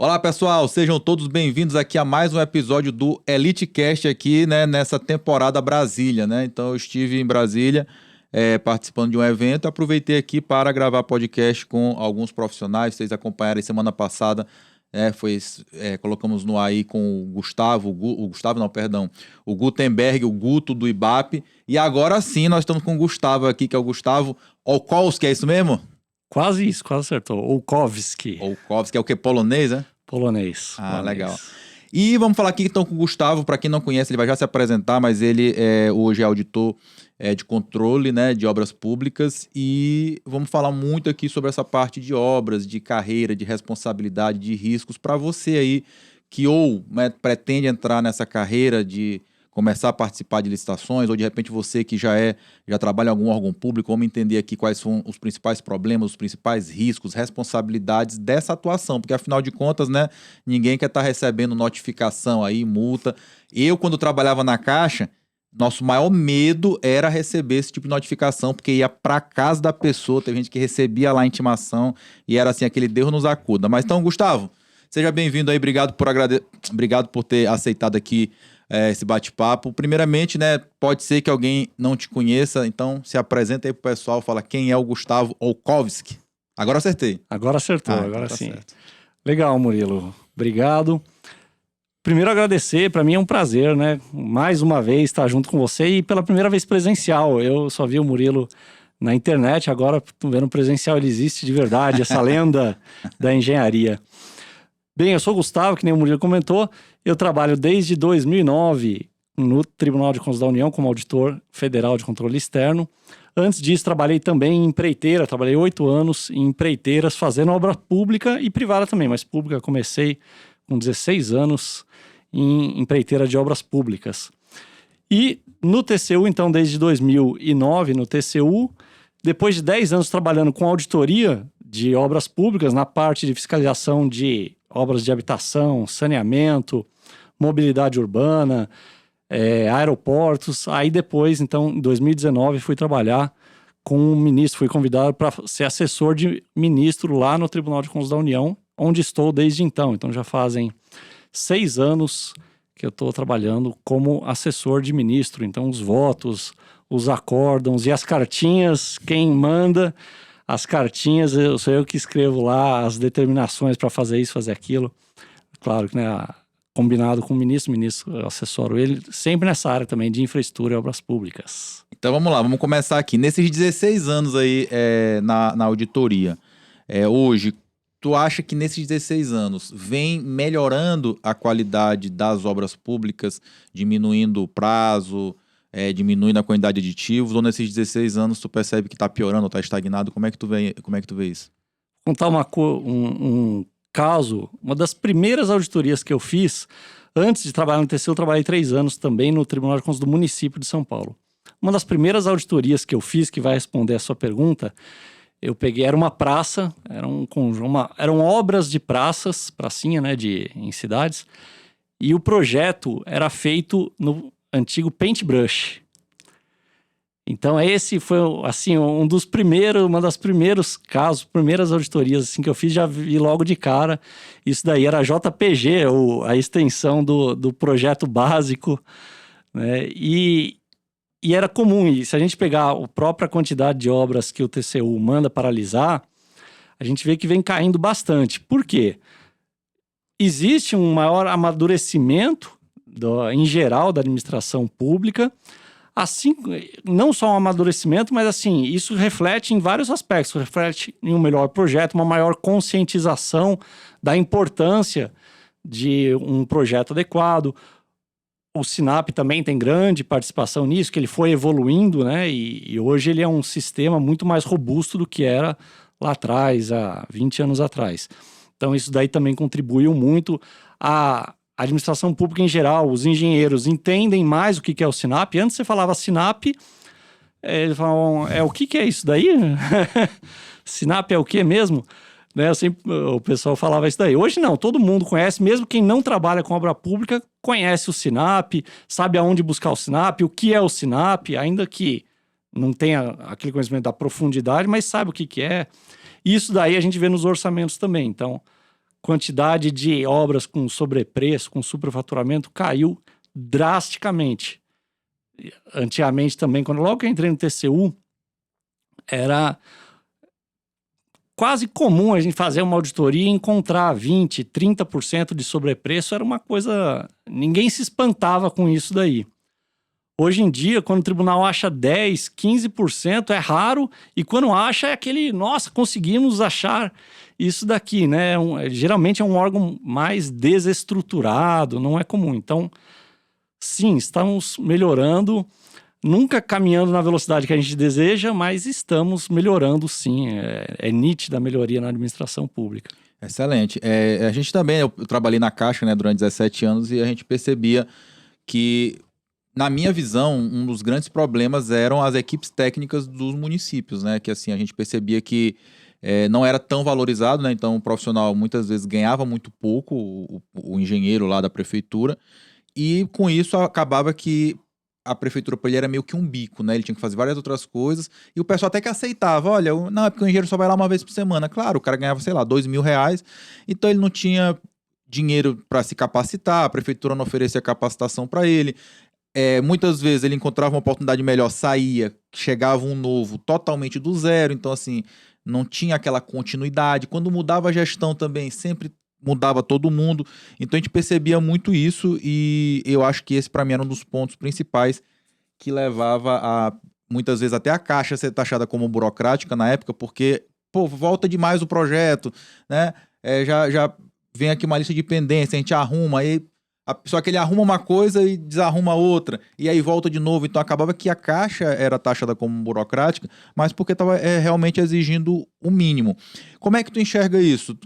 Olá pessoal, sejam todos bem-vindos aqui a mais um episódio do EliteCast aqui, né, nessa temporada Brasília, né? Então eu estive em Brasília participando de um evento, aproveitei aqui para gravar podcast com alguns profissionais. Vocês acompanharam semana passada, colocamos no ar aí com o Gustavo, o Gutenberg, o Guto do Ibape, e agora sim nós estamos com o Gustavo aqui, que é o Gustavo Olkowski, é isso mesmo? Quase isso, quase acertou. Olkowski. Olkowski é o que? Polonês, né? Polonês. Ah, legal. E vamos falar aqui então com o Gustavo. Para quem não conhece, ele vai já se apresentar, mas ele hoje é auditor de controle, né, de obras públicas, e vamos falar muito aqui sobre essa parte de obras, de carreira, de responsabilidade, de riscos, para você aí que pretende entrar nessa carreira de começar a participar de licitações, ou de repente você que já trabalha em algum órgão público. Vamos entender aqui quais são os principais problemas, os principais riscos, responsabilidades dessa atuação, porque afinal de contas, né, ninguém quer estar recebendo notificação aí, multa. Eu, quando trabalhava na Caixa, nosso maior medo era receber esse tipo de notificação, porque ia para casa da pessoa, teve gente que recebia lá a intimação e era assim, aquele Deus nos acuda. Mas então, Gustavo, seja bem-vindo aí, obrigado por ter aceitado aqui esse bate-papo. Primeiramente, né, pode ser que alguém não te conheça, então se apresenta aí pro pessoal, fala quem é o Gustavo Olkowski. Agora acertei. Agora acertou, agora então tá sim. certo. Legal, Murilo. Obrigado. Primeiro agradecer, para mim é um prazer, né, mais uma vez estar junto com você e pela primeira vez presencial. Eu só vi o Murilo na internet, agora tô vendo presencial, ele existe de verdade, essa lenda da engenharia. Bem, eu sou o Gustavo, que nem o Murilo comentou. Eu trabalho desde 2009 no Tribunal de Contas da União como auditor federal de controle externo. Antes disso, trabalhei também em empreiteira. Trabalhei 8 anos em empreiteiras, fazendo obra pública e privada também. Mas pública comecei com 16 anos em empreiteira de obras públicas. E no TCU, então, desde 2009, no TCU, depois de 10 anos trabalhando com auditoria de obras públicas, na parte de fiscalização de obras de habitação, saneamento, mobilidade urbana, aeroportos. Aí depois, então, em 2019, fui trabalhar com o ministro, fui convidado para ser assessor de ministro lá no Tribunal de Contas da União, onde estou desde então. Então já fazem 6 anos que eu estou trabalhando como assessor de ministro. Então os votos, os acórdãos e as cartinhas, quem manda as cartinhas, sou eu que escrevo lá as determinações para fazer isso, fazer aquilo. Claro que, né, combinado com o ministro eu assessoro ele, sempre nessa área também de infraestrutura e obras públicas. Então vamos lá, vamos começar aqui. Nesses 16 anos aí na auditoria, hoje, tu acha que nesses 16 anos vem melhorando a qualidade das obras públicas, diminuindo o prazo, diminuindo a quantidade de aditivos, ou nesses 16 anos tu percebe que está piorando, está estagnado? Como é que tu vê isso? Vou contar um caso. Uma das primeiras auditorias que eu fiz, antes de trabalhar no TCU, eu trabalhei 3 anos também no Tribunal de Contas do município de São Paulo. Uma das primeiras auditorias que eu fiz, que vai responder a sua pergunta, eu peguei, era uma praça, eram obras de pracinha, né, em cidades, e o projeto era feito no antigo paintbrush. Então esse foi assim uma das primeiros casos, primeiras auditorias assim que eu fiz, já vi logo de cara. Isso daí era JPG, a extensão do projeto básico, né? E era comum. E se a gente pegar a própria quantidade de obras que o TCU manda paralisar, a gente vê que vem caindo bastante. Por quê? Existe um maior amadurecimento em geral da administração pública, assim, não só um amadurecimento, mas assim, isso reflete em vários aspectos, reflete em um melhor projeto, uma maior conscientização da importância de um projeto adequado. O SINAP também tem grande participação nisso, que ele foi evoluindo, né, e hoje ele é um sistema muito mais robusto do que era lá atrás, há 20 anos atrás. Então isso daí também contribuiu muito. A administração pública em geral, os engenheiros entendem mais o que é o SINAP. Antes você falava SINAP, eles falavam, o que é isso daí? SINAP é o que mesmo? Né, o pessoal falava isso daí. Hoje não, todo mundo conhece, mesmo quem não trabalha com obra pública, conhece o SINAP, sabe aonde buscar o SINAP, o que é o SINAP, ainda que não tenha aquele conhecimento da profundidade, mas sabe o que é. Isso daí a gente vê nos orçamentos também. Então, quantidade de obras com sobrepreço, com superfaturamento, caiu drasticamente. Antigamente também, logo que eu entrei no TCU, era quase comum a gente fazer uma auditoria e encontrar 20%, 30% de sobrepreço. Era uma coisa... Ninguém se espantava com isso daí. Hoje em dia, quando o tribunal acha 10%, 15%, é raro. E quando acha, é aquele... Nossa, conseguimos achar isso daqui, né? Geralmente é um órgão mais desestruturado, não é comum. Então, sim, estamos melhorando. Nunca caminhando na velocidade que a gente deseja, mas estamos melhorando sim. É nítida a melhoria na administração pública. Excelente. A gente também, eu trabalhei na Caixa, né, durante 17 anos e a gente percebia que, na minha visão, um dos grandes problemas eram as equipes técnicas dos municípios, né? Que assim, a gente percebia que não era tão valorizado, né? Então o profissional muitas vezes ganhava muito pouco, o engenheiro lá da prefeitura, e com isso acabava que a prefeitura para ele era meio que um bico, né? Ele tinha que fazer várias outras coisas. E o pessoal até que aceitava. Olha, não, é porque o engenheiro só vai lá uma vez por semana. Claro, o cara ganhava, sei lá, R$2.000. Então ele não tinha dinheiro para se capacitar. A prefeitura não oferecia capacitação para ele. Muitas vezes ele encontrava uma oportunidade melhor, saía, chegava um novo totalmente do zero. Então, assim, não tinha aquela continuidade. Quando mudava a gestão também, sempre mudava todo mundo, então a gente percebia muito isso e eu acho que esse para mim era um dos pontos principais que levava a, muitas vezes até a Caixa ser taxada como burocrática na época, porque, pô, volta demais o projeto, né, já vem aqui uma lista de pendência, a gente arruma, aí só que ele arruma uma coisa e desarruma outra, e aí volta de novo. Então acabava que a Caixa era taxada como burocrática, mas porque estava realmente exigindo o mínimo. Como é que tu enxerga isso?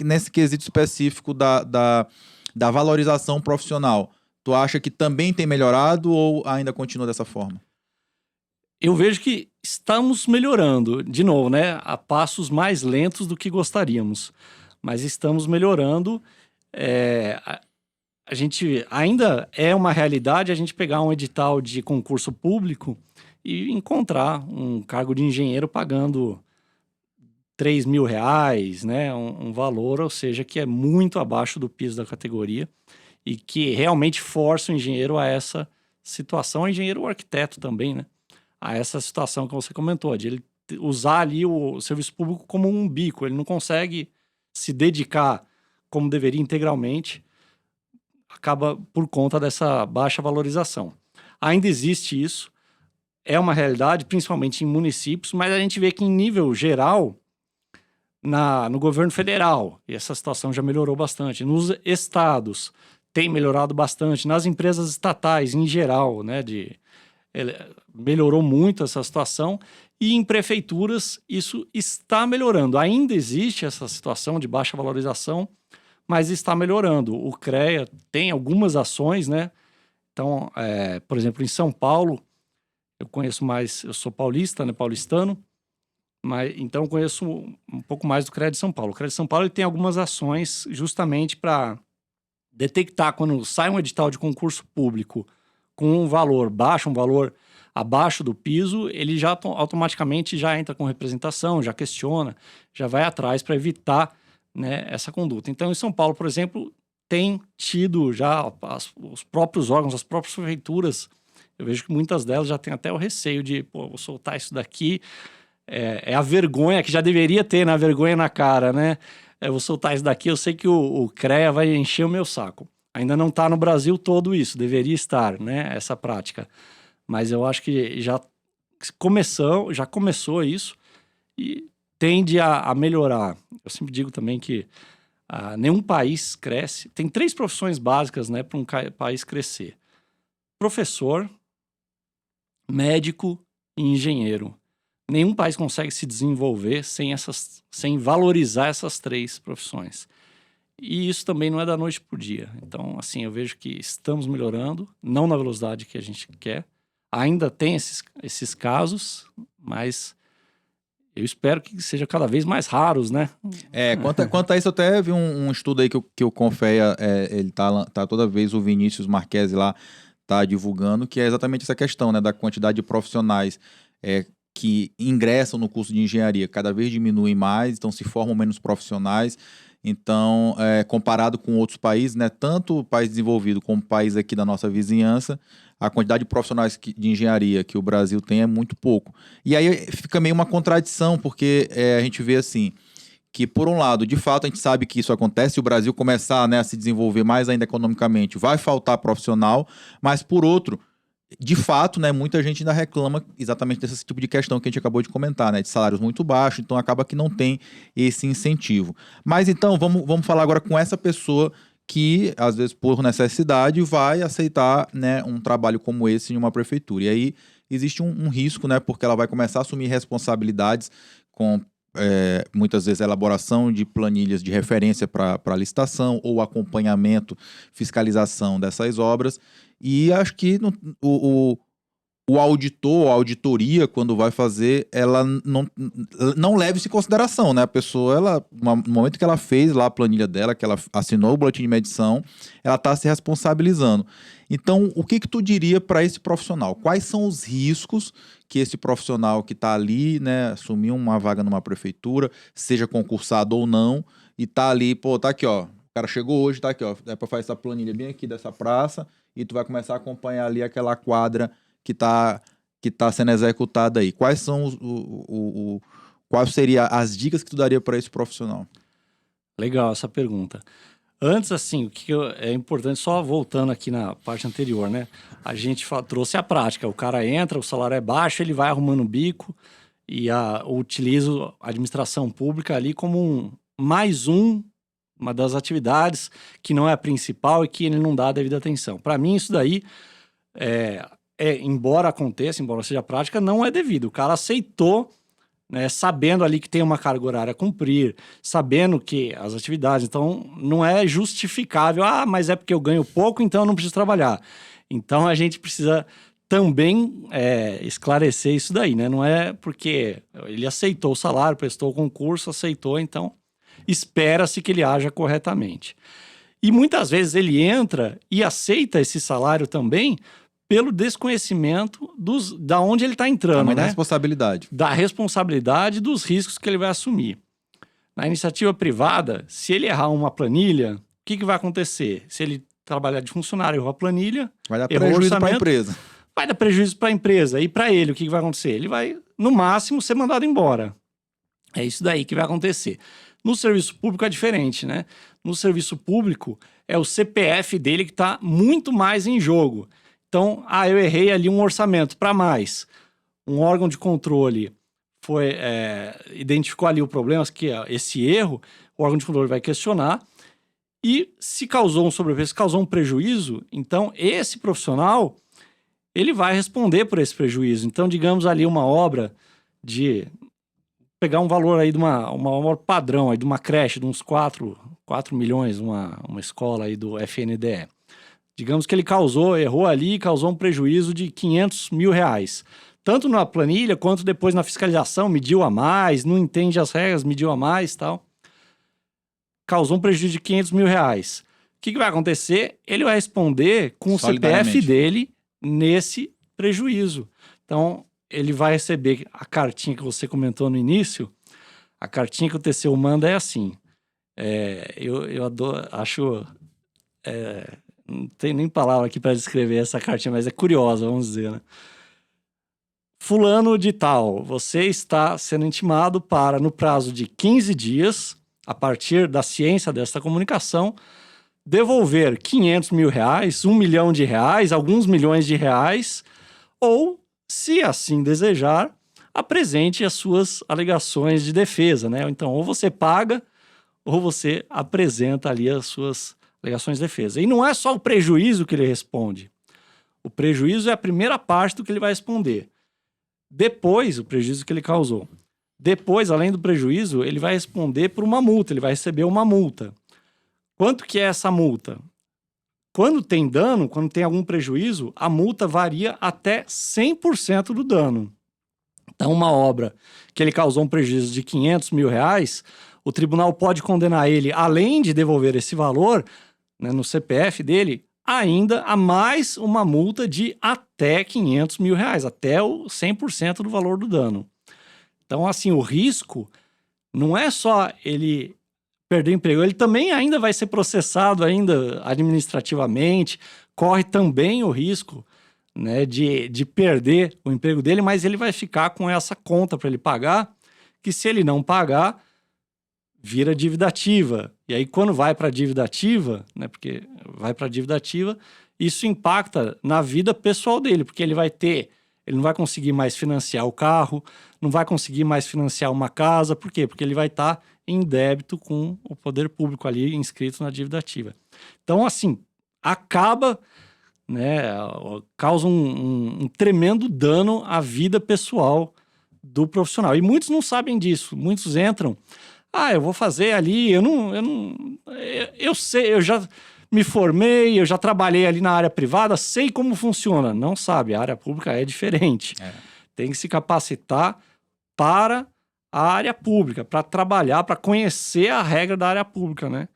Nesse quesito específico da valorização profissional, tu acha que também tem melhorado ou ainda continua dessa forma? Eu vejo que estamos melhorando, de novo, né? A passos mais lentos do que gostaríamos, mas estamos melhorando. A gente ainda é uma realidade a gente pegar um edital de concurso público e encontrar um cargo de engenheiro pagando R$3.000, né? Um valor, ou seja, que é muito abaixo do piso da categoria e que realmente força o engenheiro a essa situação, o engenheiro ou arquiteto também, né? A essa situação que você comentou, de ele usar ali o serviço público como um bico, ele não consegue se dedicar como deveria integralmente, acaba por conta dessa baixa valorização. Ainda existe isso, é uma realidade, principalmente em municípios, mas a gente vê que em nível geral, no governo federal, e essa situação já melhorou bastante. Nos estados, tem melhorado bastante. Nas empresas estatais, em geral, né, melhorou muito essa situação. E em prefeituras, isso está melhorando. Ainda existe essa situação de baixa valorização, mas está melhorando. O CREA tem algumas ações, né? Então, por exemplo, em São Paulo, eu conheço mais, eu sou paulista, né, paulistano, mas então eu conheço um pouco mais do CREA de São Paulo. O CREA de São Paulo ele tem algumas ações justamente para detectar quando sai um edital de concurso público com um valor baixo, um valor abaixo do piso, ele já automaticamente já entra com representação, já questiona, já vai atrás para evitar, né, essa conduta. Então, em São Paulo, por exemplo, tem tido já os próprios órgãos, as próprias prefeituras, eu vejo que muitas delas já têm até o receio de, pô, vou soltar isso daqui, é a vergonha que já deveria ter, né, a vergonha na cara, né? Eu vou soltar isso daqui, eu sei que o CREA vai encher o meu saco. Ainda não está no Brasil todo isso, deveria estar, né, essa prática. Mas eu acho que já começou isso e tende a melhorar. Eu sempre digo também que nenhum país cresce. Tem 3 profissões básicas, né, para um país crescer: professor, médico e engenheiro. Nenhum país consegue se desenvolver sem valorizar essas 3 profissões. E isso também não é da noite para o dia. Então, assim, eu vejo que estamos melhorando, não na velocidade que a gente quer. Ainda tem esses casos, mas eu espero que seja cada vez mais raros, né? Quanto a isso, eu até vi um estudo aí que o Confea, ele tá toda vez, o Vinícius Marquesi lá, tá divulgando, que é exatamente essa questão, né, da quantidade de profissionais que ingressam no curso de engenharia. Cada vez diminuem mais, então se formam menos profissionais. Então, comparado com outros países, né, tanto o país desenvolvido como o país aqui da nossa vizinhança, a quantidade de profissionais de engenharia que o Brasil tem é muito pouco. E aí fica meio uma contradição, porque a gente vê assim, que por um lado, de fato, a gente sabe que isso acontece, se o Brasil começar, né, a se desenvolver mais ainda economicamente, vai faltar profissional, mas por outro, de fato, né, muita gente ainda reclama exatamente desse tipo de questão que a gente acabou de comentar, né, de salários muito baixos, então acaba que não tem esse incentivo. Mas então, vamos falar agora com essa pessoa que, às vezes, por necessidade, vai aceitar, né, um trabalho como esse em uma prefeitura. E aí existe um risco, né, porque ela vai começar a assumir responsabilidades com muitas vezes a elaboração de planilhas de referência para licitação ou acompanhamento, fiscalização dessas obras. E acho que o auditor, a auditoria, quando vai fazer, ela não leva isso em consideração, né? A pessoa, no momento que ela fez lá a planilha dela, que ela assinou o boletim de medição, ela está se responsabilizando. Então, o que tu diria para esse profissional? Quais são os riscos que esse profissional que está ali, né, assumiu uma vaga numa prefeitura, seja concursado ou não, e tá ali, pô, tá aqui, ó, o cara chegou hoje, tá aqui, ó, é para fazer essa planilha bem aqui dessa praça, e tu vai começar a acompanhar ali aquela quadra que tá sendo executada aí. Quais são quais seriam as dicas que tu daria para esse profissional? Legal essa pergunta. Antes, assim, o que é importante, só voltando aqui na parte anterior, né? A gente trouxe a prática. O cara entra, o salário é baixo, ele vai arrumando o bico e utiliza a administração pública ali como uma das atividades que não é a principal e que ele não dá a devida atenção. Para mim, isso daí, embora aconteça, embora seja prática, não é devido. O cara aceitou, né, sabendo ali que tem uma carga horária a cumprir, sabendo que as atividades, então não é justificável, mas é porque eu ganho pouco, então eu não preciso trabalhar. Então a gente precisa também esclarecer isso daí, né? Não é porque ele aceitou o salário, prestou o concurso, aceitou, então espera-se que ele haja corretamente. E muitas vezes ele entra e aceita esse salário também pelo desconhecimento da onde ele está entrando, né? Da responsabilidade. Da responsabilidade dos riscos que ele vai assumir. Na iniciativa privada, se ele errar uma planilha, o que vai acontecer? Se ele trabalhar de funcionário, errou a planilha, vai dar prejuízo para a empresa. Vai dar prejuízo para a empresa. E para ele, o que vai acontecer? Ele vai, no máximo, ser mandado embora. É isso daí que vai acontecer. No serviço público é diferente, né? No serviço público, é o CPF dele que está muito mais em jogo. Então, eu errei ali um orçamento para mais. Um órgão de controle identificou ali o problema, que esse erro, o órgão de controle vai questionar. E se causou um sobrepreço, causou um prejuízo, então esse profissional, ele vai responder por esse prejuízo. Então, digamos ali uma obra de... pegar um valor aí de uma obra padrão, aí de uma creche de uns 4 milhões, uma escola aí do FNDE. Digamos que ele errou ali e causou um prejuízo de R$500 mil. Tanto na planilha quanto depois na fiscalização, mediu a mais, não entende as regras, mediu a mais e tal. Causou um prejuízo de R$500 mil. O que vai acontecer? Ele vai responder com o CPF dele nesse prejuízo. Então, ele vai receber a cartinha que você comentou no início. A cartinha que o TCU manda é assim. Eu adoro, acho... não tem nem palavra aqui para descrever essa cartinha, mas é curiosa, vamos dizer, né? Fulano de tal, você está sendo intimado para, no prazo de 15 dias, a partir da ciência desta comunicação, devolver R$500 mil, R$1 milhão, alguns milhões de reais, ou, se assim desejar, apresente as suas alegações de defesa, né? Então, ou você paga, ou você apresenta ali as suas alegações de defesa. E não é só o prejuízo que ele responde. O prejuízo é a primeira parte do que ele vai responder. Depois, o prejuízo que ele causou. Depois, além do prejuízo, ele vai responder por uma multa, ele vai receber uma multa. Quanto que é essa multa? Quando tem dano, quando tem algum prejuízo, a multa varia até 100% do dano. Então, uma obra que ele causou um prejuízo de R$500 mil, o tribunal pode condenar ele, além de devolver esse valor, né, no CPF dele, ainda a mais uma multa de até R$500 mil, até o 100% do valor do dano. Então, assim, o risco não é só ele perder o emprego. Ele também ainda vai ser processado ainda administrativamente, corre também o risco, né, de perder o emprego dele, mas ele vai ficar com essa conta para ele pagar, que se ele não pagar, vira dívida ativa. E aí, quando vai para a dívida ativa, né, porque vai para a dívida ativa, isso impacta na vida pessoal dele, porque ele não vai conseguir mais financiar o carro, não vai conseguir mais financiar uma casa. Por quê? Porque ele vai estar em débito com o poder público ali inscrito na dívida ativa. Então, assim, acaba, né, causa um tremendo dano à vida pessoal do profissional. E muitos não sabem disso. Muitos entram, eu vou fazer ali, eu sei, eu já me formei, eu já trabalhei ali na área privada, sei como funciona. Não sabe, a área pública é diferente. Tem que se capacitar para a área pública, para trabalhar, para conhecer a regra da área pública, né?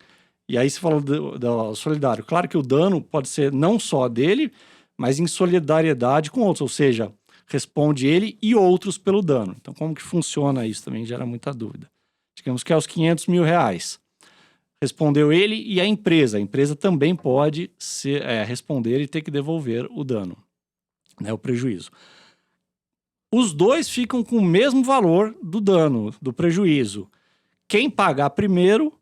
E aí você falou do solidário. Claro que o dano pode ser não só dele, mas em solidariedade com outros, ou seja, responde ele e outros pelo dano. Então, como que funciona isso também gera muita dúvida. Digamos que é os R$500 mil. Respondeu ele e a empresa. A empresa também pode responder e ter que devolver o dano, né, o prejuízo. Os dois ficam com o mesmo valor do dano, do prejuízo. Quem pagar primeiro,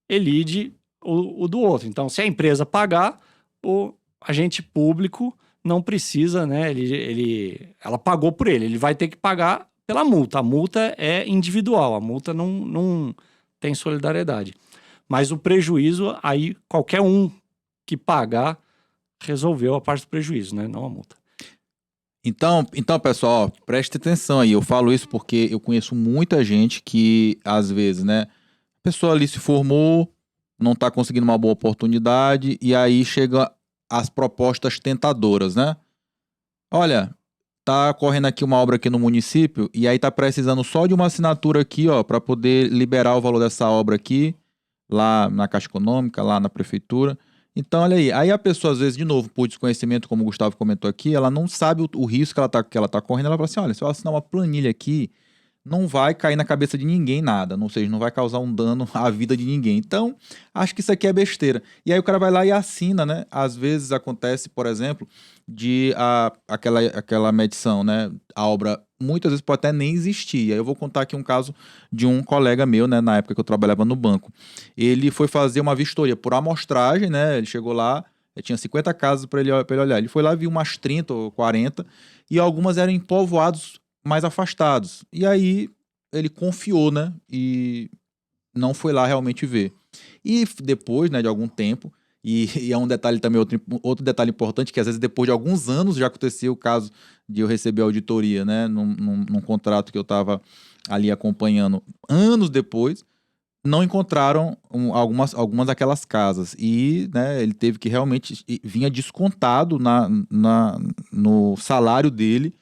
elide o do outro. Então, se a empresa pagar, o agente público não precisa, né? Ela pagou por ele vai ter que pagar pela multa. A multa é individual, a multa não tem solidariedade. Mas o prejuízo, aí qualquer um que pagar resolveu a parte do prejuízo, né? Não a multa. Então, pessoal, ó, preste atenção aí. Eu falo isso porque eu conheço muita gente que, às vezes, né? A pessoa ali se formou, não está conseguindo uma boa oportunidade, e aí chega as propostas tentadoras, né? Olha, tá correndo aqui uma obra aqui no município, e aí tá precisando só de uma assinatura aqui, ó, para poder liberar o valor dessa obra aqui, lá na Caixa Econômica, lá na prefeitura. Então, olha aí. Aí a pessoa, às vezes, de novo, por desconhecimento, como o Gustavo comentou aqui, ela não sabe o risco que ela tá correndo. Ela fala assim, olha, se eu assinar uma planilha aqui, não vai cair na cabeça de ninguém nada. Ou seja, não vai causar um dano à vida de ninguém. Então, acho que isso aqui é besteira. E aí o cara vai lá e assina, né? Às vezes acontece, por exemplo, aquela medição, né? A obra muitas vezes pode até nem existir. E aí eu vou contar aqui um caso de um colega meu, né? Na época que eu trabalhava no banco. Ele foi fazer uma vistoria por amostragem, né? Ele chegou lá, tinha 50 casas para ele olhar. Ele foi lá, viu umas 30 ou 40, e algumas eram em povoados mais afastados. E aí ele confiou, né? E não foi lá realmente ver. E depois, né, de algum tempo, e é um detalhe também, outro detalhe importante, que às vezes depois de alguns anos já aconteceu o caso de eu receber auditoria, né, num contrato que eu estava ali acompanhando. Anos depois, não encontraram algumas daquelas casas. E, né, ele teve que realmente, vinha descontado no salário dele,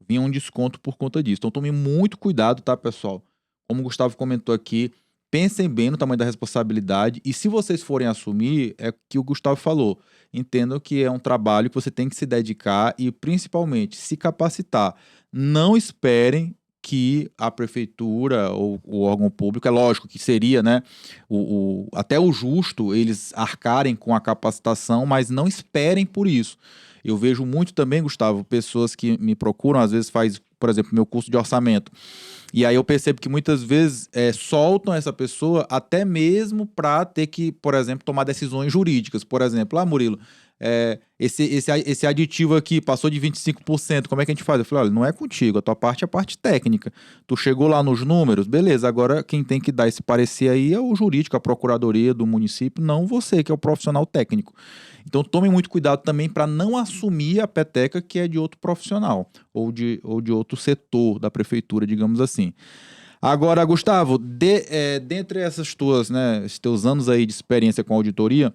vinha um desconto por conta disso. Então tome muito cuidado, tá, pessoal? Como o Gustavo comentou aqui, pensem bem no tamanho da responsabilidade, e se vocês forem assumir, é o que o Gustavo falou, entendam que é um trabalho que você tem que se dedicar e, principalmente, se capacitar. Não esperem que a prefeitura ou o órgão público, é lógico que seria, né, até o justo eles arcarem com a capacitação, mas não esperem por isso. Eu vejo muito também, Gustavo, pessoas que me procuram, às vezes faz, por exemplo, meu curso de orçamento. E aí eu percebo que muitas vezes soltam essa pessoa até mesmo para ter que, por exemplo, tomar decisões jurídicas. Por exemplo, Murilo, esse aditivo aqui passou de 25%, como é que a gente faz? Eu falei, olha, não é contigo, a tua parte é a parte técnica. Tu chegou lá nos números, beleza, agora quem tem que dar esse parecer aí é o jurídico, a procuradoria do município, não você, que é o profissional técnico. Então tome muito cuidado também para não assumir a peteca que é de outro profissional ou de outro setor da prefeitura, digamos assim. Agora, Gustavo, dentre essas esses teus anos aí de experiência com auditoria,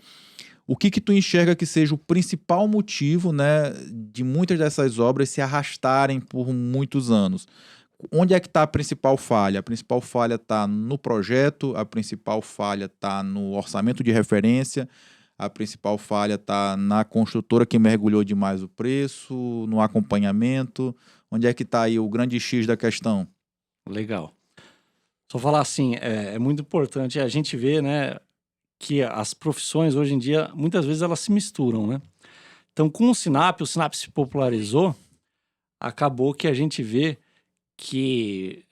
o que tu enxerga que seja o principal motivo, né, de muitas dessas obras se arrastarem por muitos anos? Onde é que está a principal falha? A principal falha está no projeto, a principal falha está no orçamento de referência, a principal falha está na construtora que mergulhou demais o preço, no acompanhamento. Onde é que está aí o grande X da questão? Legal. Só falar assim, é muito importante a gente ver, né, que as profissões hoje em dia, muitas vezes elas se misturam, né? Então, com o Sinap se popularizou, acabou que a gente vê que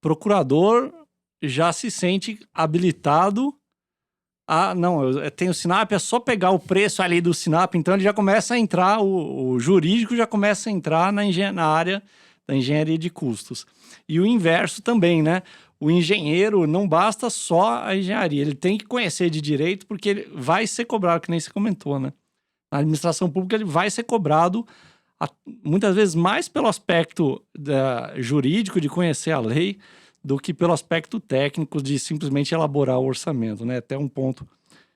procurador já se sente habilitado a... Não, eu tenho o Sinap, é só pegar o preço ali do Sinap, então ele já começa a entrar, o jurídico já começa a entrar na área da engenharia de custos. E o inverso também, né? O engenheiro não basta só a engenharia, ele tem que conhecer de direito, porque ele vai ser cobrado, que nem você comentou, né? Na administração pública ele vai ser cobrado muitas vezes mais pelo aspecto jurídico de conhecer a lei do que pelo aspecto técnico de simplesmente elaborar o orçamento, né? Até um ponto,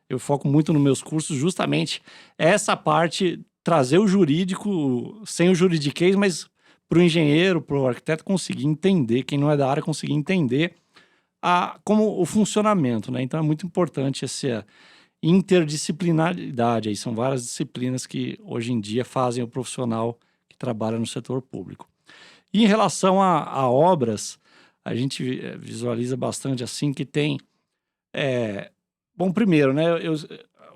eu foco muito nos meus cursos justamente essa parte, trazer o jurídico sem o juridiquês, mas para o engenheiro, para o arquiteto conseguir entender, quem não é da área conseguir entender como o funcionamento, né? Então é muito importante essa interdisciplinaridade. Aí são várias disciplinas que hoje em dia fazem o profissional que trabalha no setor público. E em relação a obras, a gente visualiza bastante assim que tem... Bom, primeiro, né?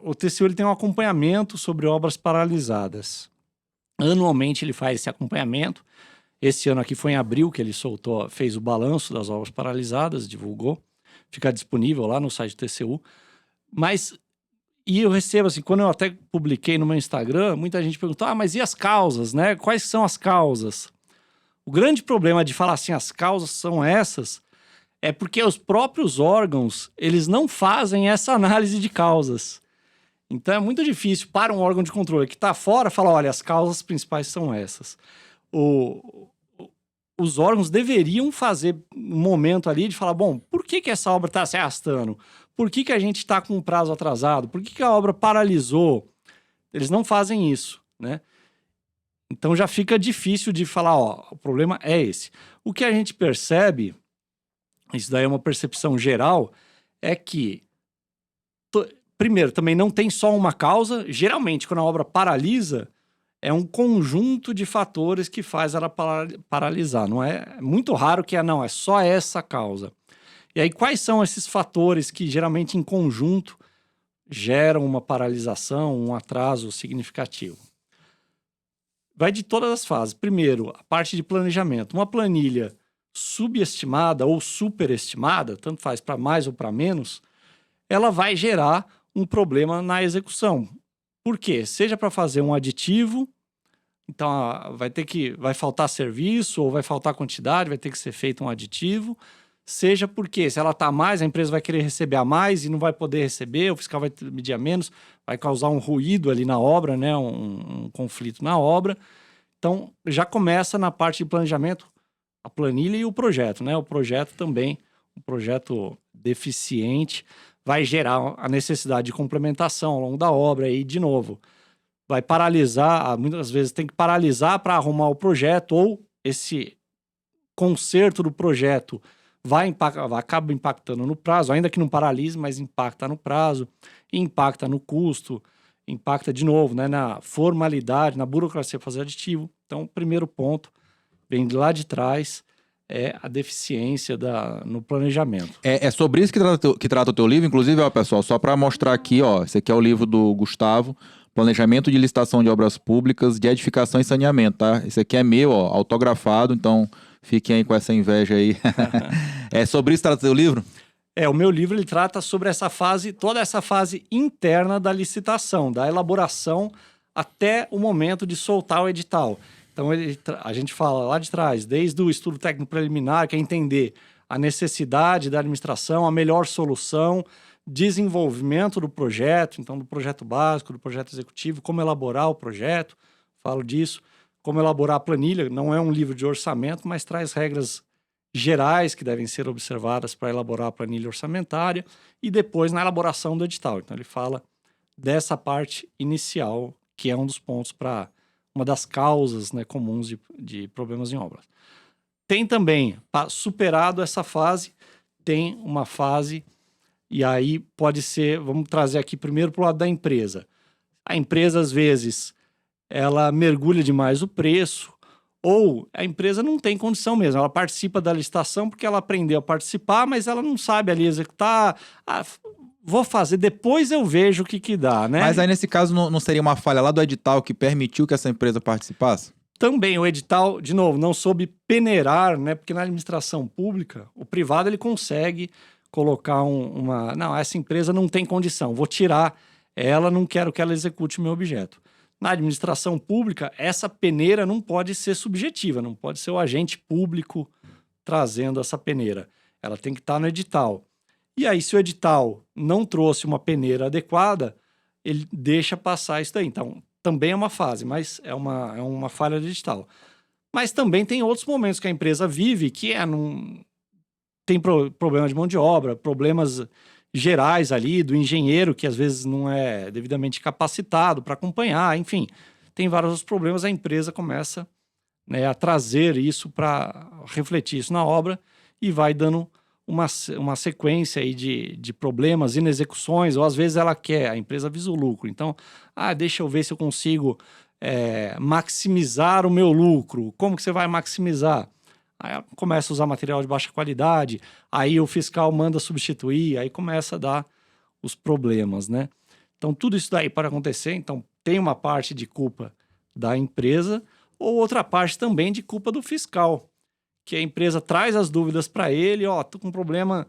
O TCU ele tem um acompanhamento sobre obras paralisadas. Anualmente ele faz esse acompanhamento. Esse ano aqui foi em abril que ele fez o balanço das obras paralisadas, divulgou. Fica disponível lá no site do TCU. E eu recebo, assim, quando eu até publiquei no meu Instagram, muita gente perguntou, mas e as causas, né? Quais são as causas? O grande problema de falar assim, as causas são essas, é porque os próprios órgãos, eles não fazem essa análise de causas. Então é muito difícil para um órgão de controle que está fora falar, olha, as causas principais são essas. Os órgãos deveriam fazer um momento ali de falar, bom, por que essa obra está se arrastando? Por que a gente está com um prazo atrasado? Por que a obra paralisou? Eles não fazem isso, né? Então já fica difícil de falar, ó, o problema é esse. O que a gente percebe, isso daí é uma percepção geral, é que, primeiro, também não tem só uma causa. Geralmente, quando a obra paralisa, é um conjunto de fatores que faz ela paralisar. Não é muito raro que não, é só essa causa. E aí, quais são esses fatores que geralmente em conjunto geram uma paralisação, um atraso significativo? Vai de todas as fases. Primeiro, a parte de planejamento. Uma planilha subestimada ou superestimada, tanto faz para mais ou para menos, ela vai gerar um problema na execução. Por quê? Seja para fazer um aditivo, então vai faltar serviço ou vai faltar quantidade, vai ter que ser feito um aditivo. Seja porque, se ela está a mais, a empresa vai querer receber a mais e não vai poder receber, o fiscal vai medir a menos, vai causar um ruído ali na obra, né? Um conflito na obra. Então, já começa na parte de planejamento, a planilha e o projeto, né? O projeto também, um projeto deficiente, vai gerar a necessidade de complementação ao longo da obra e, de novo, vai paralisar, muitas vezes tem que paralisar para arrumar o projeto, ou esse conserto do projeto acaba impactando no prazo, ainda que não paralise, mas impacta no prazo, impacta no custo, impacta de novo, né, na formalidade, na burocracia para fazer aditivo. Então, o primeiro ponto vem de lá de trás, é a deficiência no planejamento. É sobre isso que trata o teu livro, inclusive, ó, pessoal, só para mostrar aqui, ó, esse aqui é o livro do Gustavo, Planejamento de Licitação de Obras Públicas de Edificação e Saneamento, tá? Esse aqui é meu, ó, autografado, então fiquem aí com essa inveja aí. É sobre isso que trata o teu livro? O meu livro ele trata sobre essa fase, toda essa fase interna da licitação, da elaboração até o momento de soltar o edital. Então, a gente fala lá de trás, desde o estudo técnico preliminar, que é entender a necessidade da administração, a melhor solução, desenvolvimento do projeto, então do projeto básico, do projeto executivo, como elaborar o projeto, falo disso, como elaborar a planilha. Não é um livro de orçamento, mas traz regras gerais que devem ser observadas para elaborar a planilha orçamentária e depois na elaboração do edital. Então, ele fala dessa parte inicial, que é um dos pontos para uma das causas, né, comuns de problemas em obras. Tem também, superado essa fase, tem uma fase, e aí pode ser, vamos trazer aqui primeiro para o lado da empresa. A empresa, às vezes, ela mergulha demais o preço, Ou a empresa não tem condição mesmo, ela participa da licitação porque ela aprendeu a participar, mas ela não sabe ali executar. Vou fazer, depois eu vejo o que dá, né? Mas aí, nesse caso, não seria uma falha lá do edital que permitiu que essa empresa participasse? Também o edital, de novo, não soube peneirar, né? Porque na administração pública, o privado ele consegue colocar não, essa empresa não tem condição, vou tirar ela, não quero que ela execute o meu objeto. Na administração pública, essa peneira não pode ser subjetiva, não pode ser o agente público trazendo essa peneira. Ela tem que estar no edital. E aí, se o edital não trouxe uma peneira adequada, ele deixa passar isso daí. Então, também é uma fase, mas é uma falha do edital. Mas também tem outros momentos que a empresa vive que tem problema de mão de obra, problemas gerais ali do engenheiro, que às vezes não é devidamente capacitado para acompanhar, enfim. Tem vários outros problemas, a empresa começa, né, a trazer isso para refletir isso na obra e vai dando uma sequência aí de problemas, inexecuções, ou às vezes a empresa visa o lucro. Então, deixa eu ver se eu consigo maximizar o meu lucro. Como que você vai maximizar? Aí ela começa a usar material de baixa qualidade, aí o fiscal manda substituir, aí começa a dar os problemas, né? Então, tudo isso daí pode acontecer. Então, tem uma parte de culpa da empresa ou outra parte também de culpa do fiscal, que a empresa traz as dúvidas para ele, tô com um problema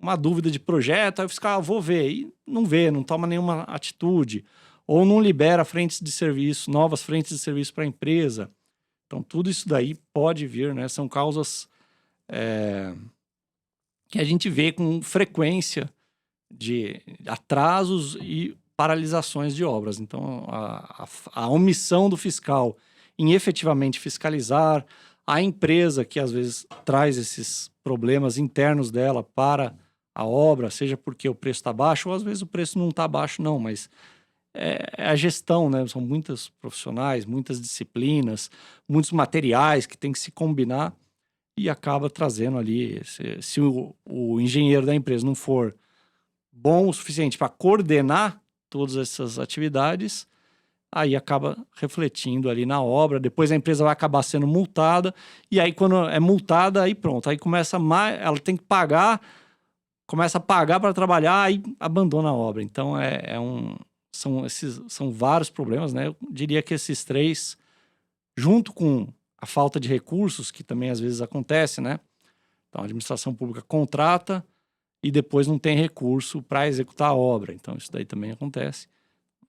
uma dúvida de projeto, aí o fiscal, vou ver, e não vê, não toma nenhuma atitude, ou não libera frentes de serviço, novas frentes de serviço para a empresa. Então, tudo isso daí pode vir, né? São causas que a gente vê com frequência de atrasos e paralisações de obras. Então, a omissão do fiscal em efetivamente fiscalizar, a empresa que às vezes traz esses problemas internos dela para a obra, seja porque o preço está baixo, ou às vezes o preço não está baixo não, mas é a gestão, né? São muitos profissionais, muitas disciplinas, muitos materiais que tem que se combinar e acaba trazendo ali, se o engenheiro da empresa não for bom o suficiente para coordenar todas essas atividades, aí acaba refletindo ali na obra, depois a empresa vai acabar sendo multada, e aí quando é multada, aí pronto, aí ela tem que pagar, começa a pagar para trabalhar, aí abandona a obra. Então são vários problemas, né? Eu diria que esses três, junto com a falta de recursos, que também às vezes acontece, né? Então a administração pública contrata e depois não tem recurso para executar a obra. Então isso daí também acontece.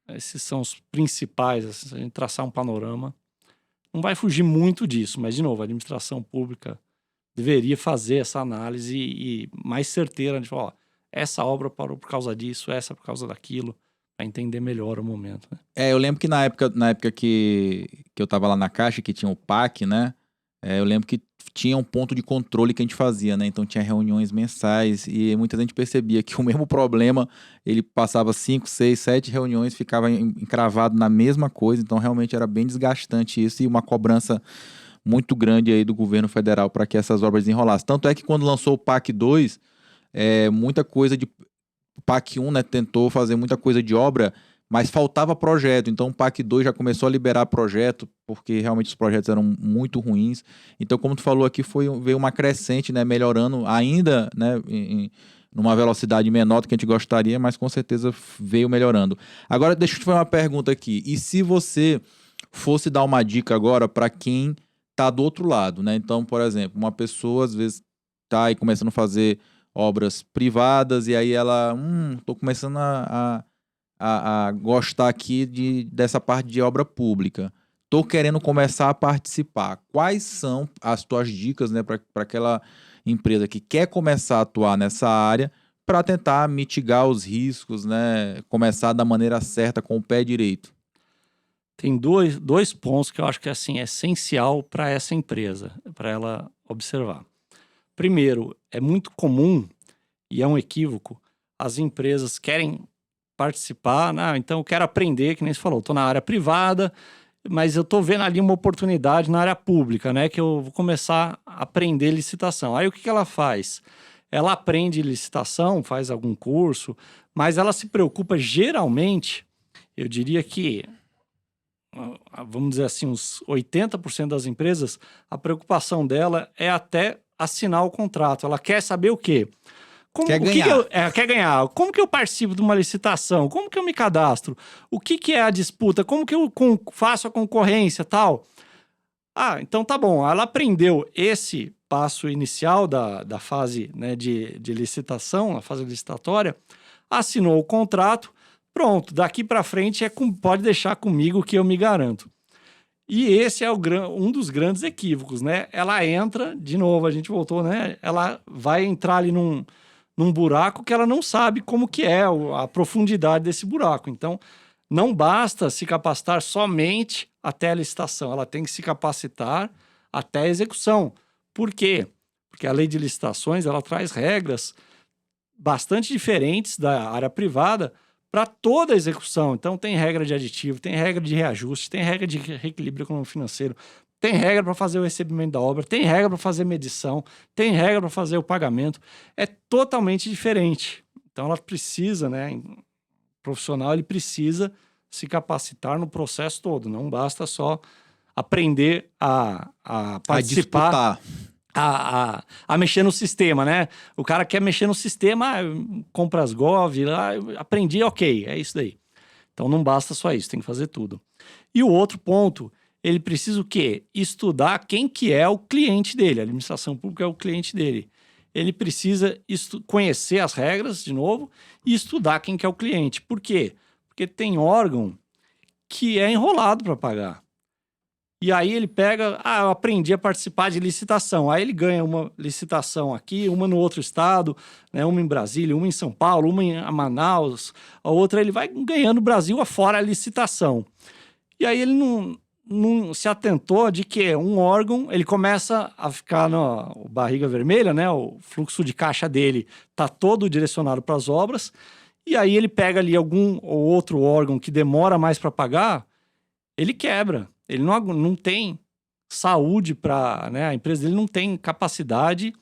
Esses são os principais, assim, se a gente traçar um panorama. Não vai fugir muito disso, mas, de novo, a administração pública deveria fazer essa análise e mais certeira de falar, essa obra parou por causa disso, essa por causa daquilo, para entender melhor o momento, né? Eu lembro que na época que eu tava lá na Caixa, que tinha o PAC, né? Eu lembro que tinha um ponto de controle que a gente fazia, né? Então tinha reuniões mensais e muita gente percebia que o mesmo problema, ele passava 5, 6, 7 reuniões, ficava encravado na mesma coisa, então realmente era bem desgastante isso e uma cobrança muito grande aí do governo federal para que essas obras desenrolassem. Tanto é que quando lançou o PAC 2, muita coisa de... O PAC 1, né, tentou fazer muita coisa de obra, mas faltava projeto, então o PAC 2 já começou a liberar projeto, porque realmente os projetos eram muito ruins. Então, como tu falou aqui, veio uma crescente, né, melhorando ainda, né, numa velocidade menor do que a gente gostaria, mas com certeza veio melhorando. Agora, deixa eu te fazer uma pergunta aqui. E se você fosse dar uma dica agora para quem está do outro lado, né? Então, por exemplo, uma pessoa às vezes está aí começando a fazer obras privadas e aí ela, tô começando a gostar aqui dessa parte de obra pública. Estou querendo começar a participar. Quais são as tuas dicas, né, para aquela empresa que quer começar a atuar nessa área para tentar mitigar os riscos, né, começar da maneira certa, com o pé direito? Tem dois pontos que eu acho que assim, é essencial para essa empresa, para ela observar. Primeiro, é muito comum, e é um equívoco, as empresas querem participar, então eu quero aprender, que nem você falou, estou na área privada, mas eu estou vendo ali uma oportunidade na área pública, né, que eu vou começar a aprender licitação. Aí o que ela faz? Ela aprende licitação, faz algum curso, mas ela se preocupa geralmente, eu diria que vamos dizer assim, uns 80% das empresas, a preocupação dela é até assinar o contrato. Ela quer saber o quê? Quer ganhar. Quer ganhar. Como que eu participo de uma licitação? Como que eu me cadastro? O que é a disputa? Como que eu faço a concorrência tal? Ah, então tá bom. Ela aprendeu esse passo inicial da fase, né, de licitação, a fase licitatória, assinou o contrato, pronto, daqui para frente pode deixar comigo que eu me garanto. E esse é um dos grandes equívocos, né? Ela entra, de novo, a gente voltou, né? Ela vai entrar ali num buraco que ela não sabe como que é a profundidade desse buraco. Então, não basta se capacitar somente até a licitação, ela tem que se capacitar até a execução. Por quê? Porque a lei de licitações, ela traz regras bastante diferentes da área privada para toda a execução. Então, tem regra de aditivo, tem regra de reajuste, tem regra de reequilíbrio econômico financeiro, tem regra para fazer o recebimento da obra, tem regra para fazer medição, tem regra para fazer o pagamento. É totalmente diferente. Então, ela precisa, né? O profissional, ele precisa se capacitar no processo todo. Não basta só aprender a participar, a mexer no sistema, né? O cara quer mexer no sistema, compra as Gov, aprendi, ok, é isso daí. Então não basta só isso, tem que fazer tudo. E o outro ponto, ele precisa o quê? Estudar quem que é o cliente dele. A administração pública é o cliente dele. Ele precisa conhecer as regras, de novo, e estudar quem que é o cliente. Por quê? Porque tem órgão que é enrolado para pagar. E aí ele pega, eu aprendi a participar de licitação. Aí ele ganha uma licitação aqui, uma no outro estado, né, uma em Brasília, uma em São Paulo, uma em Manaus, a outra ele vai ganhando Brasil afora a licitação. E aí ele não se atentou de que um órgão, ele começa a ficar na barriga vermelha, né, o fluxo de caixa dele está todo direcionado para as obras, e aí ele pega ali algum ou outro órgão que demora mais para pagar, ele quebra. Ele não tem saúde para... Né, a empresa dele não tem capacidade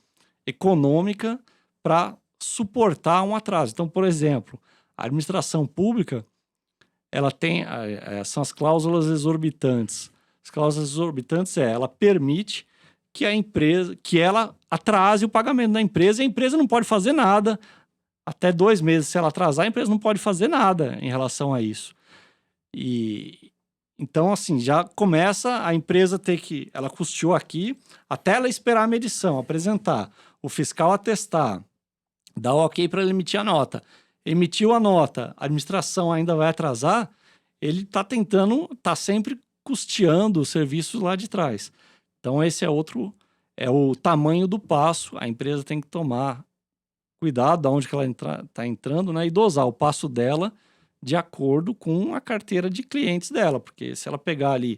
econômica para suportar um atraso. Então, por exemplo, a administração pública, ela tem... são as cláusulas exorbitantes. As cláusulas exorbitantes ela permite que a empresa... que ela atrase o pagamento da empresa e a empresa não pode fazer nada. Até 2 meses, se ela atrasar, a empresa não pode fazer nada em relação a isso. Então, assim, já começa a empresa ter que... Ela custeou aqui, até ela esperar a medição, apresentar, o fiscal atestar, dar o ok para ele emitir a nota. Emitiu a nota, a administração ainda vai atrasar, ele está sempre custeando os serviços lá de trás. Então, esse é o tamanho do passo. A empresa tem que tomar cuidado de onde que ela está entrando, né? E dosar o passo dela de acordo com a carteira de clientes dela. Porque se ela pegar ali,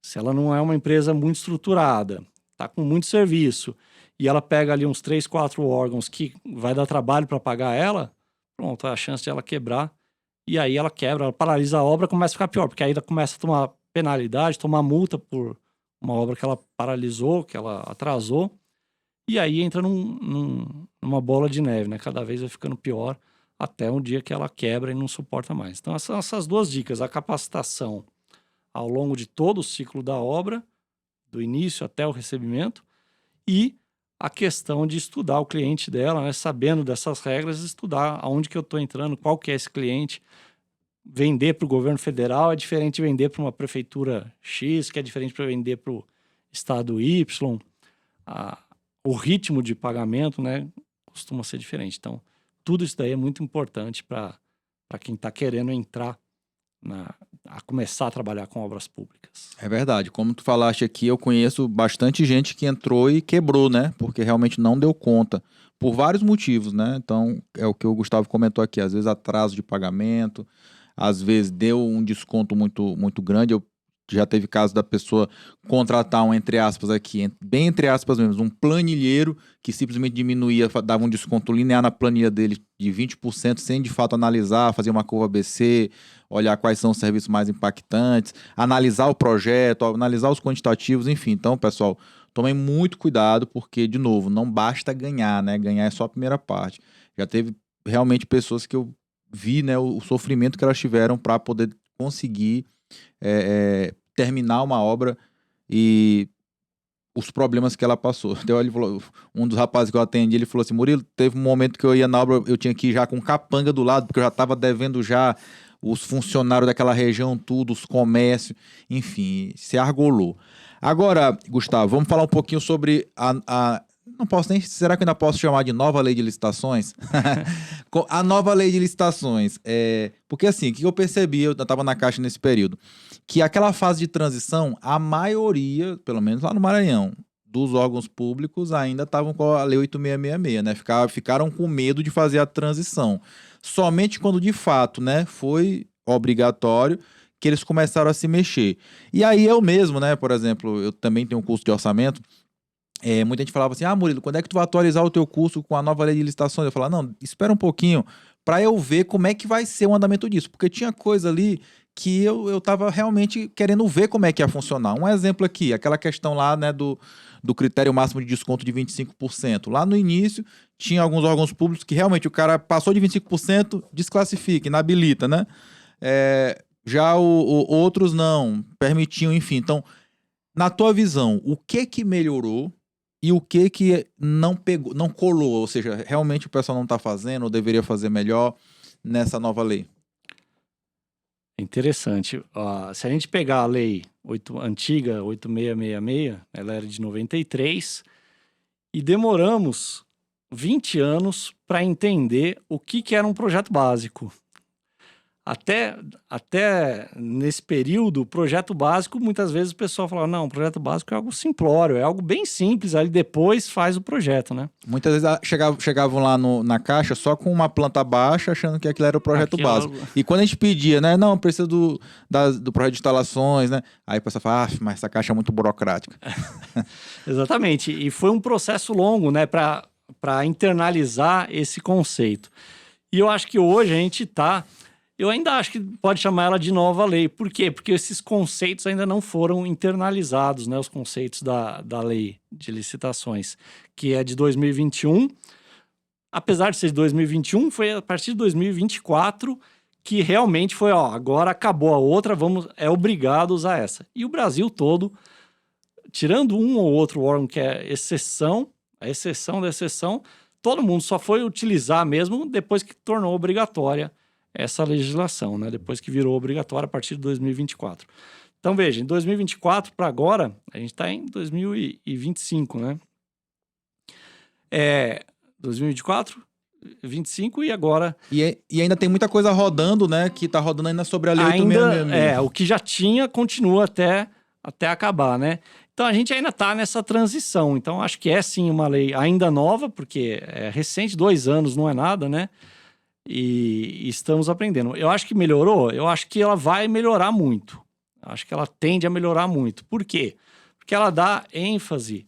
se ela não é uma empresa muito estruturada, está com muito serviço, e ela pega ali uns 3, 4 órgãos que vai dar trabalho para pagar ela, pronto, a chance de ela quebrar. E aí ela quebra, ela paralisa a obra, começa a ficar pior, porque aí ela começa a tomar penalidade, tomar multa por uma obra que ela paralisou, que ela atrasou. E aí entra numa bola de neve, né? Cada vez vai ficando pior até um dia que ela quebra e não suporta mais. Então, essas 2 dicas, a capacitação ao longo de todo o ciclo da obra, do início até o recebimento, e a questão de estudar o cliente dela, né? Sabendo dessas regras, estudar aonde que eu estou entrando, qual que é esse cliente. Vender para o governo federal é diferente de vender para uma prefeitura X, que é diferente para vender para o estado Y. O ritmo de pagamento, né, costuma ser diferente. Então, tudo isso daí é muito importante para quem está querendo entrar a começar a trabalhar com obras públicas. É verdade. Como tu falaste aqui, eu conheço bastante gente que entrou e quebrou, né? Porque realmente não deu conta. Por vários motivos, né? Então, é o que o Gustavo comentou aqui. Às vezes atraso de pagamento, às vezes deu um desconto muito, muito grande. Já teve caso da pessoa contratar entre aspas aqui, bem entre aspas mesmo, um planilheiro que simplesmente diminuía, dava um desconto linear na planilha dele de 20%, sem de fato analisar, fazer uma curva ABC, olhar quais são os serviços mais impactantes, analisar o projeto, analisar os quantitativos, enfim. Então, pessoal, tomem muito cuidado, porque, de novo, não basta ganhar, né? Ganhar é só a primeira parte. Já teve realmente pessoas que eu vi, né, o sofrimento que elas tiveram para poder conseguir terminar uma obra e os problemas que ela passou. Então, ele falou, um dos rapazes que eu atendi, ele falou assim, Murilo, teve um momento que eu ia na obra, eu tinha que ir já com capanga do lado, porque eu já estava devendo já os funcionários daquela região, tudo, os comércios, enfim, se argolou. Agora, Gustavo, vamos falar um pouquinho sobre não posso nem, será que eu ainda posso chamar de nova lei de licitações? A nova lei de licitações, porque assim, o que eu percebi, eu estava na Caixa nesse período, que aquela fase de transição, a maioria, pelo menos lá no Maranhão, dos órgãos públicos ainda estavam com a Lei 8666, né? Ficaram com medo de fazer a transição. Somente quando de fato, né, foi obrigatório que eles começaram a se mexer. E aí eu mesmo, né, por exemplo, eu também tenho um curso de orçamento. Muita gente falava assim, Murilo, quando é que tu vai atualizar o teu curso com a nova lei de licitações? Eu falava, não, espera um pouquinho para eu ver como é que vai ser o andamento disso, porque tinha coisa ali que eu tava realmente querendo ver como é que ia funcionar. Um exemplo aqui, aquela questão lá, né, do critério máximo de desconto de 25%. Lá no início, tinha alguns órgãos públicos que realmente o cara passou de 25%, desclassifica, inabilita, né? Já outros não, permitiam, enfim. Então, na tua visão, o que melhorou e o que não pegou, não colou? Ou seja, realmente o pessoal não está fazendo ou deveria fazer melhor nessa nova lei? Interessante. Se a gente pegar a lei antiga, 8666, ela era de 93, e demoramos 20 anos para entender o que era um projeto básico. Até nesse período, o projeto básico, muitas vezes o pessoal fala, não, o projeto básico é algo simplório, é algo bem simples, aí depois faz o projeto, né? Muitas vezes chegavam lá na Caixa só com uma planta baixa, achando que aquilo era o projeto básico. E quando a gente pedia, né, não, precisa do projeto de instalações, né? Aí o pessoal fala, mas essa Caixa é muito burocrática. Exatamente, e foi um processo longo, né, para internalizar esse conceito. E eu acho que hoje a gente eu ainda acho que pode chamar ela de nova lei. Por quê? Porque esses conceitos ainda não foram internalizados, né? Os conceitos da lei de licitações, que é de 2021. Apesar de ser de 2021, foi a partir de 2024 que realmente foi, agora acabou a outra, é obrigado a usar essa. E o Brasil todo, tirando um ou outro órgão que é exceção, a exceção da exceção, todo mundo só foi utilizar mesmo depois que tornou obrigatória essa legislação, né? Depois que virou obrigatória a partir de 2024. Então, veja, em 2024 para agora, a gente está em 2025, né? 2024, 25 e agora... E ainda tem muita coisa rodando, né? Que tá rodando ainda sobre a Lei 8666. O que já tinha continua até acabar, né? Então, a gente ainda está nessa transição. Então, acho que é sim uma lei ainda nova, porque é recente, 2 anos não é nada, né? E estamos aprendendo. Eu acho que melhorou? Eu acho que ela vai melhorar muito. Eu acho que ela tende a melhorar muito. Por quê? Porque ela dá ênfase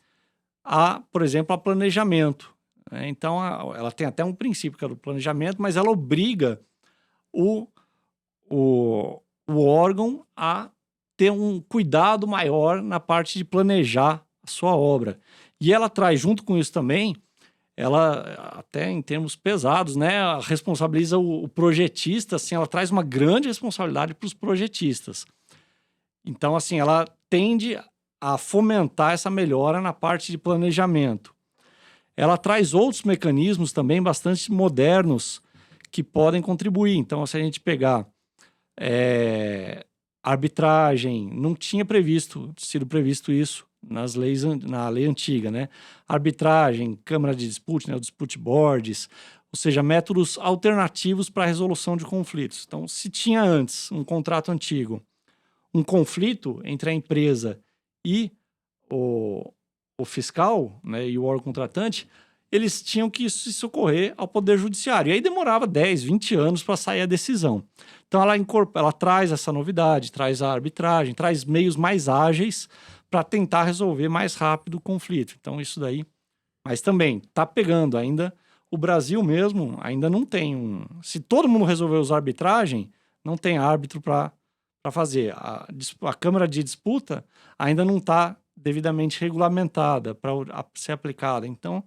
por exemplo, a planejamento. Então, ela tem até um princípio que é do planejamento, mas ela obriga o órgão a ter um cuidado maior na parte de planejar a sua obra. E ela traz junto com isso também, ela até em termos pesados, né, responsabiliza o projetista, assim, ela traz uma grande responsabilidade para os projetistas. Então, assim, ela tende a fomentar essa melhora na parte de planejamento. Ela traz outros mecanismos também bastante modernos que podem contribuir. Então, se a gente pegar arbitragem, não tinha sido previsto isso na lei antiga, né? Arbitragem, câmara de dispute, né? O dispute boards, ou seja, métodos alternativos para a resolução de conflitos. Então, se tinha antes um contrato antigo, um conflito entre a empresa e o fiscal, né, e o órgão contratante, eles tinham que se socorrer ao Poder Judiciário. E aí demorava 10, 20 anos para sair a decisão. Então, ela traz essa novidade, traz a arbitragem, traz meios mais ágeis para tentar resolver mais rápido o conflito. Então, isso daí... Mas também, está pegando ainda... O Brasil mesmo ainda não tem Se todo mundo resolver usar arbitragem, não tem árbitro para fazer. A Câmara de Disputa ainda não está devidamente regulamentada para ser aplicada. Então,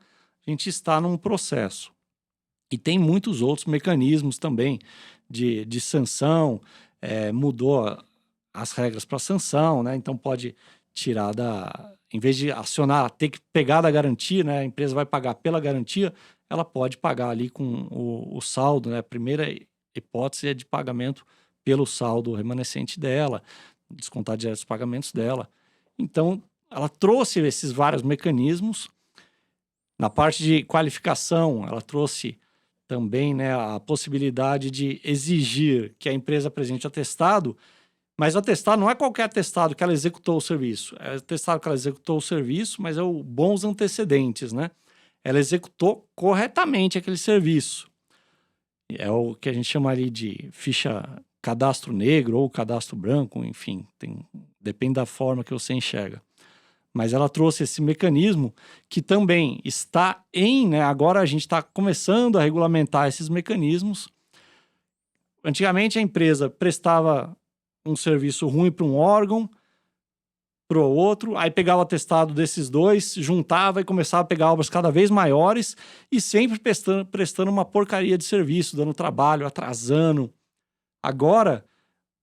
a gente está num processo. E tem muitos outros mecanismos também de sanção. Mudou as regras para sanção, né? Então pode tirar em vez de acionar, ter que pegar da garantia, né? A empresa vai pagar pela garantia, ela pode pagar ali com o saldo, né? A primeira hipótese é de pagamento pelo saldo remanescente dela, descontar direto os pagamentos dela. Então, ela trouxe esses vários mecanismos. Na parte de qualificação, ela trouxe também, né, a possibilidade de exigir que a empresa apresente atestado, mas o atestado não é qualquer atestado que ela executou o serviço. É atestado que ela executou o serviço, mas é o bons antecedentes, né? Ela executou corretamente aquele serviço. É o que a gente chamaria de ficha cadastro negro ou cadastro branco, enfim, depende da forma que você enxerga. Mas ela trouxe esse mecanismo que também está né, agora a gente está começando a regulamentar esses mecanismos. Antigamente a empresa prestava um serviço ruim para um órgão, para o outro, aí pegava o atestado desses dois, juntava e começava a pegar obras cada vez maiores e sempre prestando uma porcaria de serviço, dando trabalho, atrasando. Agora,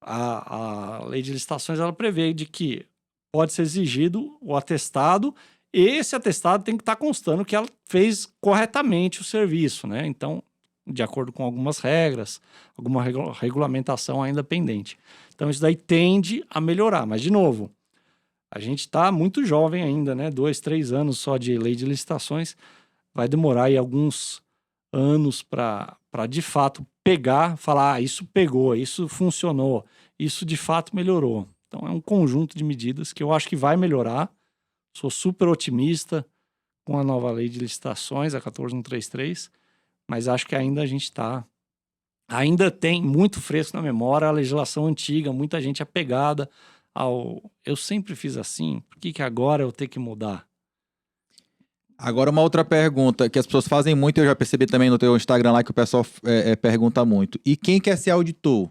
a lei de licitações ela prevê de que pode ser exigido o atestado e esse atestado tem que estar constando que ela fez corretamente o serviço, né? Então, de acordo com algumas regras, alguma regulamentação ainda pendente. Então, isso daí tende a melhorar. Mas, de novo, a gente está muito jovem ainda, né? 2, 3 anos só de lei de licitações. Vai demorar aí alguns anos para de fato pegar, falar, isso pegou, isso funcionou, isso de fato melhorou. Então é um conjunto de medidas que eu acho que vai melhorar. Sou super otimista com a nova lei de licitações, a 14133, mas acho que ainda a gente ainda tem muito fresco na memória a legislação antiga, muita gente apegada ao eu sempre fiz assim, por que agora eu tenho que mudar? Agora uma outra pergunta que as pessoas fazem muito, eu já percebi também no teu Instagram lá que o pessoal pergunta muito. E quem quer ser auditor?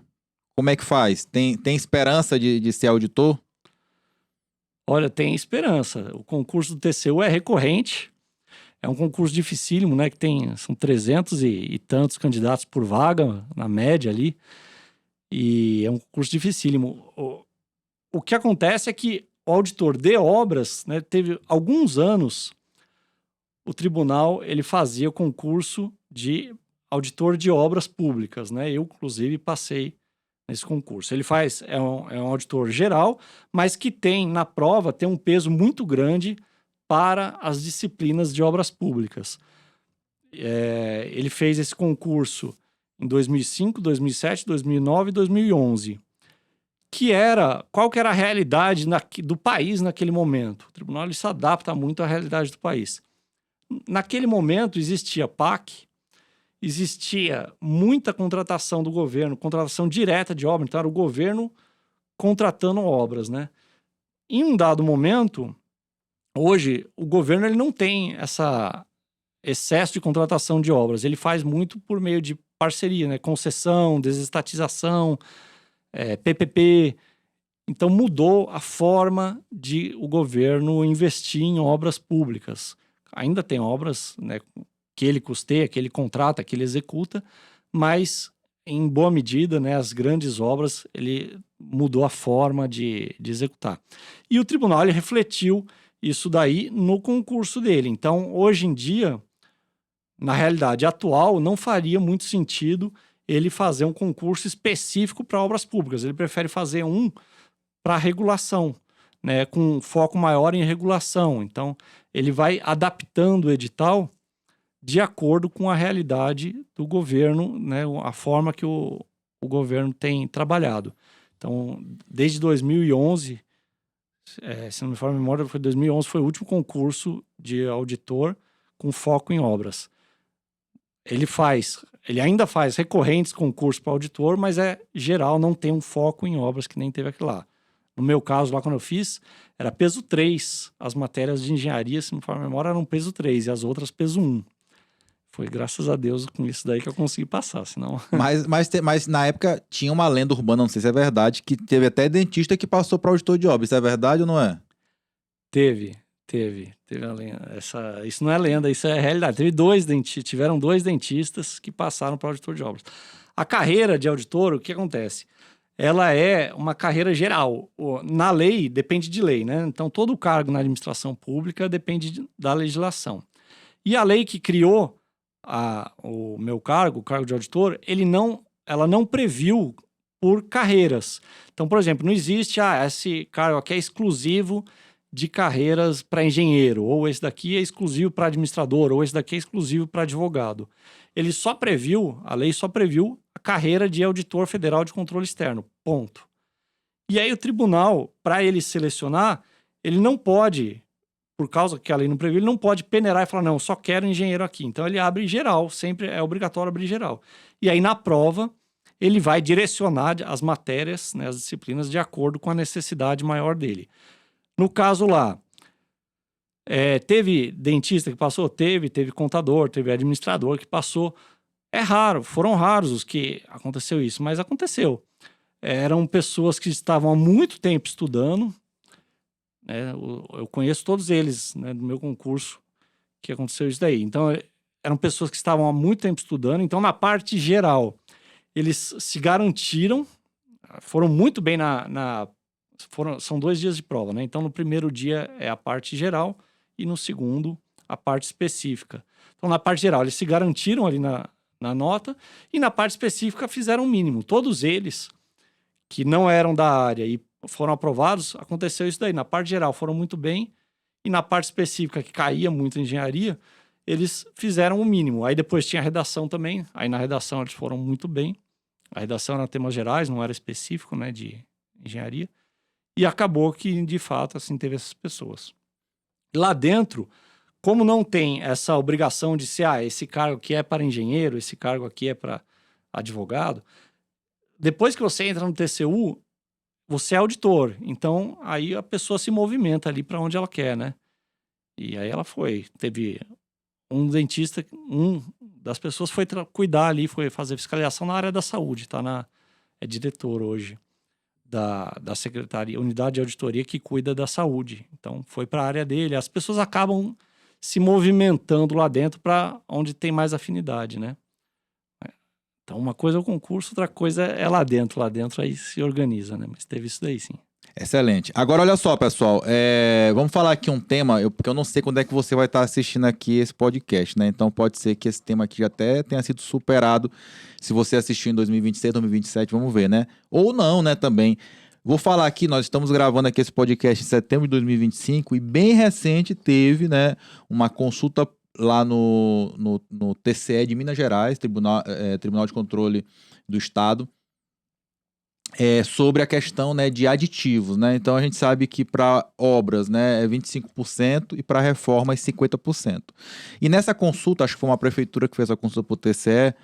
Como é que faz? Tem esperança de ser auditor? Olha, tem esperança. O concurso do TCU é recorrente, é um concurso dificílimo, né? Que são 300 e tantos candidatos por vaga, na média ali, e é um concurso dificílimo. O que acontece é que o auditor de obras, né, teve alguns anos, o tribunal ele fazia o concurso de auditor de obras públicas, né? Eu, inclusive, passei nesse concurso. Ele é um auditor geral, mas que na prova, tem um peso muito grande para as disciplinas de obras públicas. Ele fez esse concurso em 2005, 2007, 2009 e 2011. Qual que era a realidade do país naquele momento? O tribunal ele se adapta muito à realidade do país. Naquele momento existia PAC, existia muita contratação do governo, contratação direta de obra, então era o governo contratando obras, né? Em um dado momento, hoje, o governo ele não tem essa excesso de contratação de obras, ele faz muito por meio de parceria, né? Concessão, desestatização, PPP. Então mudou a forma de o governo investir em obras públicas. Ainda tem obras, né, que ele custeia, que ele contrata, que ele executa, mas em boa medida, né, as grandes obras, ele mudou a forma de executar. E o tribunal ele refletiu isso daí no concurso dele. Então, hoje em dia, na realidade atual, não faria muito sentido ele fazer um concurso específico para obras públicas. Ele prefere fazer um para regulação, né, com foco maior em regulação. Então, ele vai adaptando o edital de acordo com a realidade do governo, né, a forma que o governo tem trabalhado. Então, desde 2011, se não me falha a memória, foi 2011, foi o último concurso de auditor com foco em obras. Ele ainda faz recorrentes concursos para auditor, mas geral, não tem um foco em obras que nem teve aquilo lá. No meu caso, lá quando eu fiz, era peso 3. As matérias de engenharia, se não me falha a memória, eram peso 3 e as outras peso 1. Foi graças a Deus com isso daí que eu consegui passar, senão... Mas na época tinha uma lenda urbana, não sei se é verdade, que teve até dentista que passou para auditor de obra. Isso é verdade ou não é? Teve a lenda. Isso não é lenda, isso é realidade. Tiveram 2 dentistas que passaram para auditor de obras. A carreira de auditor, o que acontece? ela é uma carreira geral. Na lei, depende de lei, né? Então, todo cargo na administração pública depende da legislação. E a lei que criou o meu cargo, o cargo de auditor, ela não previu por carreiras. Então, por exemplo, não existe, esse cargo aqui é exclusivo de carreiras para engenheiro, ou esse daqui é exclusivo para administrador, ou esse daqui é exclusivo para advogado. A lei só previu a carreira de auditor federal de controle externo, ponto. E aí o tribunal, para ele selecionar, ele não pode, por causa que a lei não previu, ele não pode peneirar e falar, não, só quero engenheiro aqui. Então ele abre geral, sempre é obrigatório abrir geral. E aí na prova, ele vai direcionar as matérias, né, as disciplinas, de acordo com a necessidade maior dele. No caso lá, teve dentista que passou? Teve contador, teve administrador que passou. É raro, foram raros os que aconteceu isso, mas aconteceu. Eram pessoas que estavam há muito tempo estudando, né? Eu conheço todos eles, né, do meu concurso que aconteceu isso daí. Então, eram pessoas que estavam há muito tempo estudando. Então, na parte geral, eles se garantiram, foram muito bem são 2 dias de prova, né? Então, no primeiro dia é a parte geral e no segundo, a parte específica. Então, na parte geral, eles se garantiram ali na nota e na parte específica fizeram o mínimo. Todos eles que não eram da área e foram aprovados, aconteceu isso daí. Na parte geral foram muito bem e na parte específica, que caía muito em engenharia, eles fizeram o mínimo. Aí depois tinha a redação também, aí na redação eles foram muito bem. A redação era temas gerais, não era específico, né, de engenharia. E acabou que, de fato, assim, teve essas pessoas. Lá dentro, como não tem essa obrigação de ser, esse cargo aqui é para engenheiro, esse cargo aqui é para advogado, depois que você entra no TCU, você é auditor. Então, aí a pessoa se movimenta ali para onde ela quer, né? E aí ela foi. Teve um dentista, das pessoas foi cuidar ali, foi fazer fiscalização na área da saúde, é diretor hoje da secretaria, unidade de auditoria que cuida da saúde. Então, foi para a área dele. As pessoas acabam se movimentando lá dentro para onde tem mais afinidade, né? Então, uma coisa é o concurso, outra coisa é lá dentro. Lá dentro aí se organiza, né? Mas teve isso daí, sim. Excelente. Agora, olha só, pessoal. Vamos falar aqui um tema, porque eu não sei quando é que você vai estar assistindo aqui esse podcast, né? Então, pode ser que esse tema aqui já até tenha sido superado. Se você assistiu em 2026, 2027, vamos ver, né? Ou não, né, também. Vou falar aqui, nós estamos gravando aqui esse podcast em setembro de 2025 e bem recente teve, né, uma consulta lá no TCE de Minas Gerais, Tribunal de Controle do Estado, sobre a questão, né, de aditivos, né? Então a gente sabe que para obras, né, é 25% e para reforma é 50%. E nessa consulta, acho que foi uma prefeitura que fez a consulta para o TCE,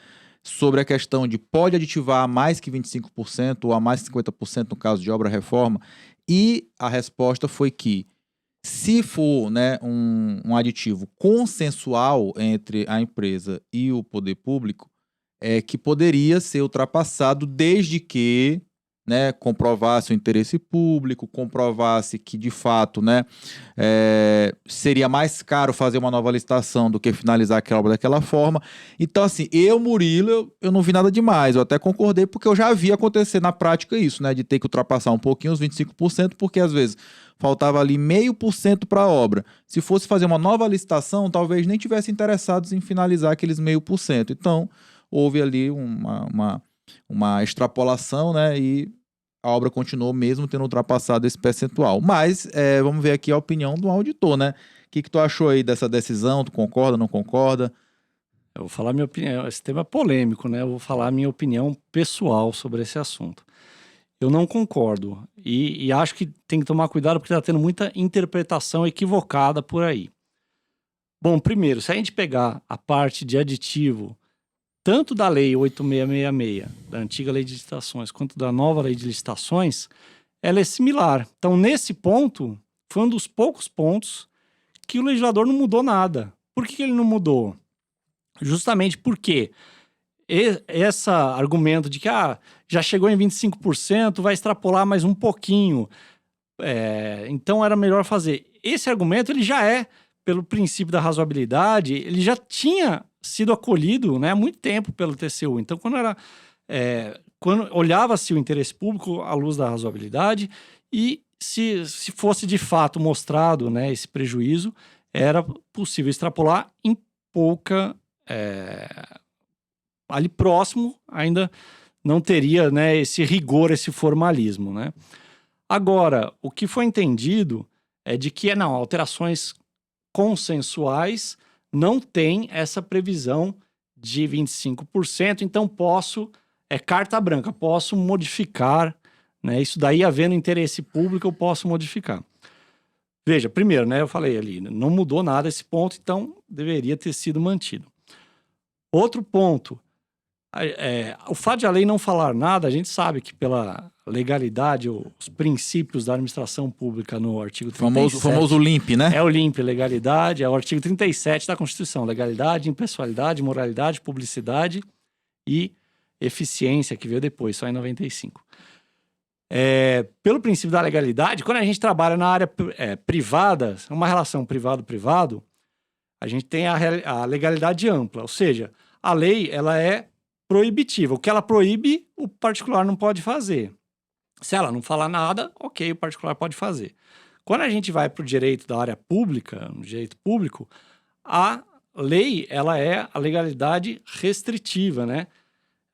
sobre a questão de pode aditivar a mais que 25% ou a mais que 50% no caso de obra-reforma, e a resposta foi que se for, né, um aditivo consensual entre a empresa e o poder público, que poderia ser ultrapassado desde que, né, comprovasse o interesse público, comprovasse que, de fato, né, seria mais caro fazer uma nova licitação do que finalizar aquela obra daquela forma. Então, assim, Murilo, eu não vi nada demais. Eu até concordei porque eu já vi acontecer na prática isso, né, de ter que ultrapassar um pouquinho os 25%, porque às vezes faltava ali 0,5% para a obra. Se fosse fazer uma nova licitação, talvez nem tivesse interessados em finalizar aqueles 0,5%. Então, houve ali uma extrapolação, né, e a obra continuou mesmo tendo ultrapassado esse percentual. Mas vamos ver aqui a opinião do auditor, né? O que tu achou aí dessa decisão? Tu concorda, não concorda? Eu vou falar minha opinião. Esse tema é polêmico, né? Eu vou falar a minha opinião pessoal sobre esse assunto. Eu não concordo. E acho que tem que tomar cuidado porque está tendo muita interpretação equivocada por aí. Bom, primeiro, se a gente pegar a parte de aditivo, tanto da lei 8666, da antiga lei de licitações, quanto da nova lei de licitações, ela é similar. Então, nesse ponto, foi um dos poucos pontos que o legislador não mudou nada. Por que ele não mudou? Justamente porque esse argumento de que já chegou em 25%, vai extrapolar mais um pouquinho, então era melhor fazer. Esse argumento ele já pelo princípio da razoabilidade, ele já tinha sido acolhido, né, há muito tempo pelo TCU. Então, quando era quando olhava-se o interesse público à luz da razoabilidade e se fosse de fato mostrado, né, esse prejuízo, era possível extrapolar em pouca... ali próximo ainda não teria, né, esse rigor, esse formalismo, né? Agora, o que foi entendido é de que não, alterações consensuais não tem essa previsão de 25%, então carta branca, posso modificar, né? Isso daí, havendo interesse público, eu posso modificar. Veja, primeiro, né, eu falei ali, não mudou nada esse ponto, então deveria ter sido mantido. Outro ponto, o fato de a lei não falar nada, a gente sabe que pela legalidade, os princípios da administração pública no artigo 37... Famoso LIMP, né? É o LIMP, legalidade, é o artigo 37 da Constituição, legalidade, impessoalidade, moralidade, publicidade e eficiência, que veio depois, só em 95. Pelo princípio da legalidade, quando a gente trabalha na área privada, uma relação privado-privado, a gente tem a legalidade ampla, ou seja, a lei ela é proibitiva. O que ela proíbe, o particular não pode fazer. Se ela não falar nada, ok, o particular pode fazer. Quando a gente vai para o direito da área pública, no direito público, a lei ela é a legalidade restritiva, né?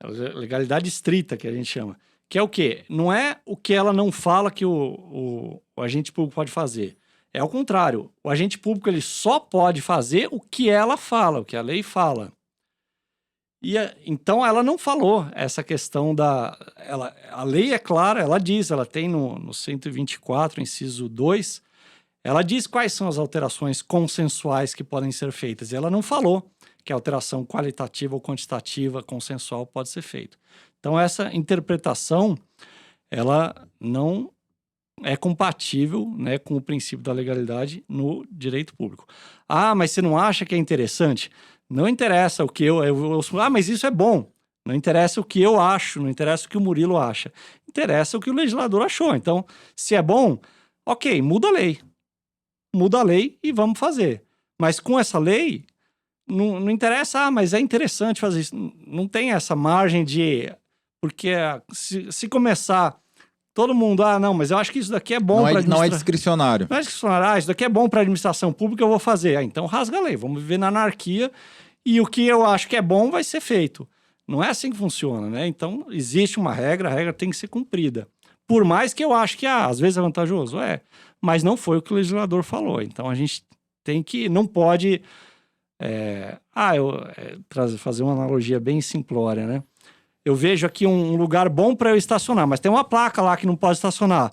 A legalidade estrita, que a gente chama. Que é o quê? Não é o que ela não fala que o agente público pode fazer. É o contrário. O agente público ele só pode fazer o que ela fala, o que a lei fala. Então, ela não falou essa questão a lei é clara, ela diz, ela tem no 124, inciso 2, ela diz quais são as alterações consensuais que podem ser feitas. E ela não falou que a alteração qualitativa ou quantitativa consensual pode ser feita. Então, essa interpretação, ela não é compatível, né, com o princípio da legalidade no direito público. Ah, mas você não acha que é interessante? Não interessa o que mas isso é bom. Não interessa o que eu acho, não interessa o que o Murilo acha. Interessa o que o legislador achou. Então, se é bom, ok, muda a lei. Muda a lei e vamos fazer. Mas com essa lei, não interessa, mas é interessante fazer isso. Não tem essa margem de... Porque se começar... Todo mundo, não, mas eu acho que isso daqui é bom para administração. Não é discricionário. Não é discricionário, isso daqui é bom para administração pública, eu vou fazer. Então rasga a lei, vamos viver na anarquia e o que eu acho que é bom vai ser feito. Não é assim que funciona, né? Então existe uma regra, a regra tem que ser cumprida. Por mais que eu acho que às vezes é vantajoso, mas não foi o que o legislador falou. Então a gente tem que, não pode... fazer uma analogia bem simplória, né? Eu vejo aqui um lugar bom para eu estacionar, mas tem uma placa lá que não pode estacionar.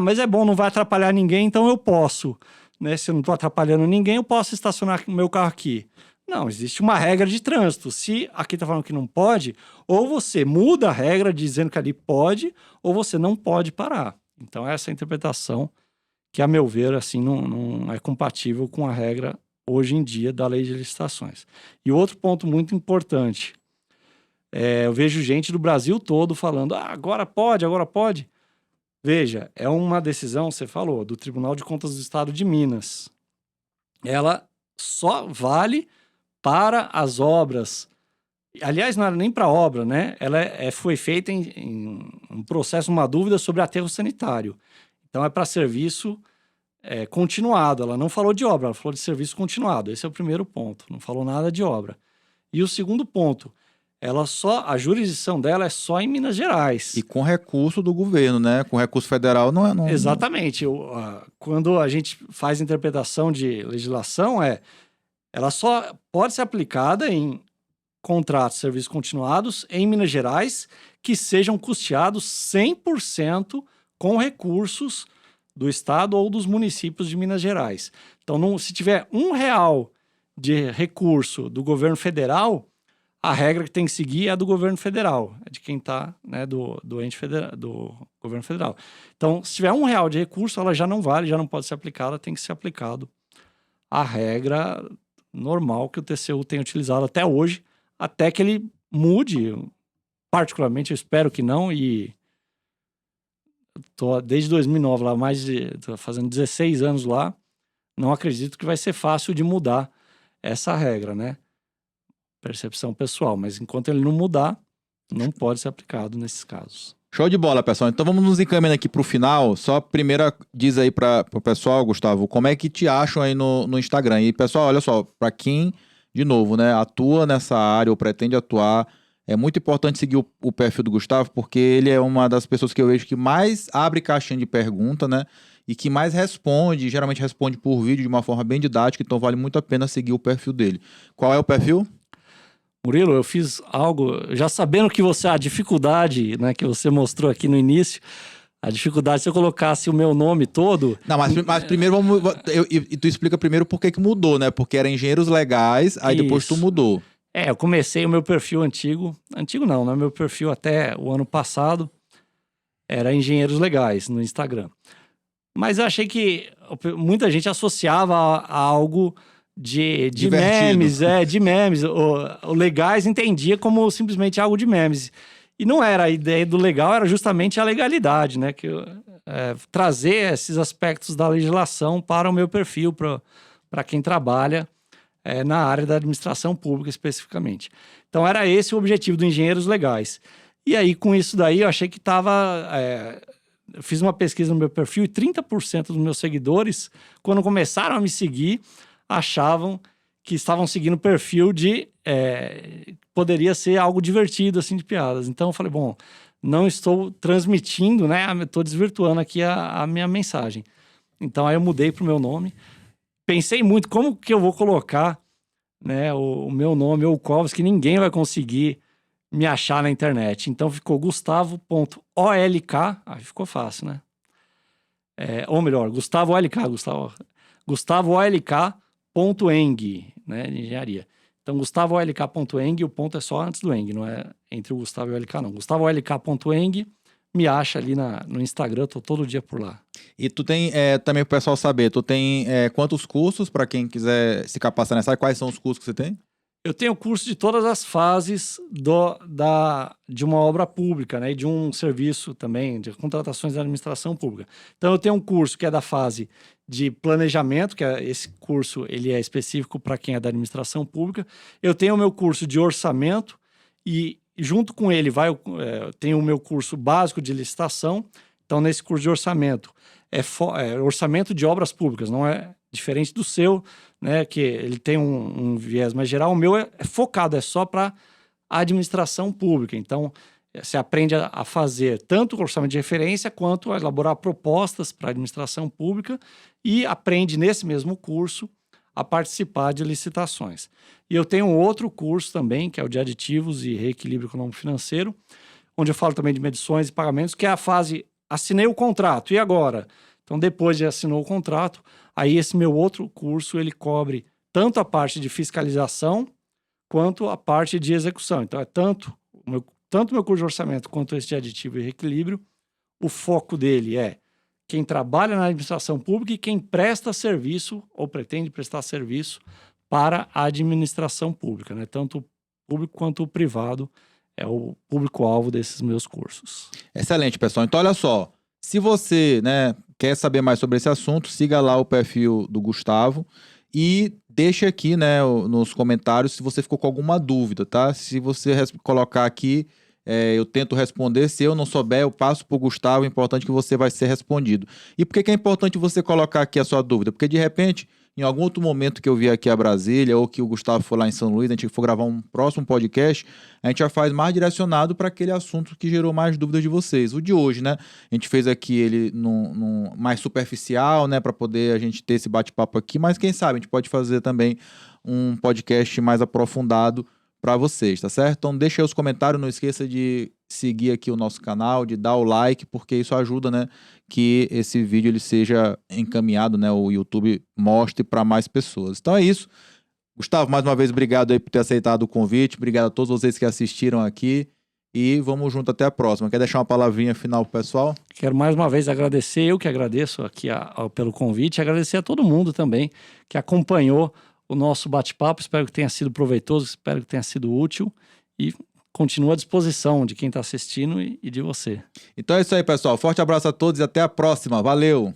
Mas é bom, não vai atrapalhar ninguém, então eu posso. Né? Se eu não estou atrapalhando ninguém, eu posso estacionar o meu carro aqui. Não, existe uma regra de trânsito. Se aqui está falando que não pode, ou você muda a regra dizendo que ali pode, ou você não pode parar. Então, essa é a interpretação que, a meu ver, assim, não é compatível com a regra hoje em dia da lei de licitações. E outro ponto muito importante... eu vejo gente do Brasil todo falando, agora pode, agora pode. Veja, é uma decisão, você falou, do Tribunal de Contas do Estado de Minas. Ela só vale para as obras. Aliás, não era nem para obra, né? Ela foi feita em um processo, uma dúvida sobre aterro sanitário. Então, é para serviço continuado. Ela não falou de obra, ela falou de serviço continuado. Esse é o primeiro ponto. Não falou nada de obra. E o segundo ponto... a jurisdição dela é só em Minas Gerais. E com recurso do governo, né? Com recurso federal não é... Exatamente. Quando a gente faz interpretação de legislação, ela só pode ser aplicada em contratos de serviços continuados em Minas Gerais que sejam custeados 100% com recursos do Estado ou dos municípios de Minas Gerais. Então, se tiver R$1 de recurso do governo federal... A regra que tem que seguir é a do governo federal, é de quem está, né, do ente federal, do governo federal. Então, se tiver R$1 de recurso, ela já não vale, já não pode ser aplicada, tem que ser aplicado a regra normal que o TCU tem utilizado até hoje, até que ele mude. Particularmente, eu espero que não, e estou desde 2009 lá, tô fazendo 16 anos lá, não acredito que vai ser fácil de mudar essa regra, né? Percepção pessoal, mas enquanto ele não mudar, não pode ser aplicado nesses casos. Show de bola, pessoal. Então vamos nos encaminhando aqui para o final. Só primeira diz aí para o pessoal, Gustavo, como é que te acham aí no Instagram. E pessoal, olha só, para quem, de novo, né, atua nessa área ou pretende atuar, é muito importante seguir o perfil do Gustavo, porque ele é uma das pessoas que eu vejo que mais abre caixinha de pergunta, né? E que mais responde, geralmente responde por vídeo de uma forma bem didática, então vale muito a pena seguir o perfil dele. Qual é o perfil? Murilo, eu fiz algo, já sabendo que a dificuldade, né, que você mostrou aqui no início, a dificuldade se eu colocasse o meu nome todo... Não, mas primeiro vamos... E tu explica primeiro por que mudou, né? Porque era Engenheiros Legais, aí depois tu mudou. Eu comecei o meu perfil antigo não, né? Meu perfil até o ano passado era Engenheiros Legais no Instagram. Mas eu achei que muita gente associava a algo... de memes, de memes. O Legais entendia como simplesmente algo de memes. E não era, a ideia do legal era justamente a legalidade, né? Trazer esses aspectos da legislação para o meu perfil, para quem trabalha na área da administração pública especificamente. Então era esse o objetivo do Engenheiros Legais. E aí com isso daí eu achei que estava... eu fiz uma pesquisa no meu perfil e 30% dos meus seguidores, quando começaram a me seguir, achavam que estavam seguindo o perfil de... poderia ser algo divertido, assim, de piadas. Então eu falei, bom, não estou transmitindo, né? Estou desvirtuando aqui a minha mensagem. Então aí eu mudei para o meu nome. Pensei muito como que eu vou colocar, né, o meu nome, ou Covas, que ninguém vai conseguir me achar na internet. Então ficou Gustavo.olk. Aí ficou fácil, né? Ou melhor, Gustavo OLK, Gustavo OLK.eng, né, de engenharia. Então, GustavoOLK.eng, o ponto é só antes do eng, não é entre o Gustavo e o OLK, não. GustavoOLK.eng, me acha ali no Instagram, tô todo dia por lá. E tu tem, também pro pessoal saber, tu tem quantos cursos para quem quiser se capacitar nessa área? Quais são os cursos que você tem? Eu tenho curso de todas as fases de uma obra pública, né? E de um serviço também, de contratações da administração pública. Então, eu tenho um curso que é da fase de planejamento, que esse curso ele é específico para quem é da administração pública. Eu tenho o meu curso de orçamento e junto com ele tenho o meu curso básico de licitação. Então, nesse curso de orçamento, orçamento de obras públicas, não é diferente do seu, né, que ele tem um viés mais geral. O meu é focado, é só para a administração pública. Então, você aprende a fazer tanto o orçamento de referência quanto a elaborar propostas para a administração pública e aprende nesse mesmo curso a participar de licitações. E eu tenho um outro curso também, que é o de aditivos e reequilíbrio econômico-financeiro, onde eu falo também de medições e pagamentos, que é a fase, assinei o contrato, e agora? Então, depois de assinou o contrato, aí esse meu outro curso, ele cobre tanto a parte de fiscalização quanto a parte de execução. Então, tanto o meu curso de orçamento quanto esse de aditivo e reequilíbrio, o foco dele é quem trabalha na administração pública e quem presta serviço ou pretende prestar serviço para a administração pública, né? Tanto o público quanto o privado é o público-alvo desses meus cursos. Excelente, pessoal. Então, olha só, se você, né, quer saber mais sobre esse assunto, siga lá o perfil do Gustavo e deixe aqui, né, nos comentários se você ficou com alguma dúvida, tá? Se você colocar aqui, eu tento responder. Se eu não souber, eu passo para o Gustavo. É importante que você vai ser respondido. E por que é importante você colocar aqui a sua dúvida? Porque, de repente, em algum outro momento que eu vier aqui a Brasília ou que o Gustavo for lá em São Luís, a gente for gravar um próximo podcast, a gente já faz mais direcionado para aquele assunto que gerou mais dúvidas de vocês. O de hoje, né? A gente fez aqui ele num mais superficial, né? Para poder a gente ter esse bate-papo aqui, mas quem sabe a gente pode fazer também um podcast mais aprofundado para vocês, tá certo? Então deixa aí os comentários, não esqueça de seguir aqui o nosso canal, de dar o like, porque isso ajuda, né, que esse vídeo ele seja encaminhado, né, o YouTube mostre para mais pessoas. Então é isso. Gustavo, mais uma vez, obrigado aí por ter aceitado o convite, obrigado a todos vocês que assistiram aqui e vamos junto até a próxima. Quer deixar uma palavrinha final pro pessoal? Quero mais uma vez agradecer, eu que agradeço aqui pelo convite, agradecer a todo mundo também que acompanhou o nosso bate-papo. Espero que tenha sido proveitoso, espero que tenha sido útil e continuo à disposição de quem está assistindo e de você. Então é isso aí, pessoal. Forte abraço a todos e até a próxima. Valeu!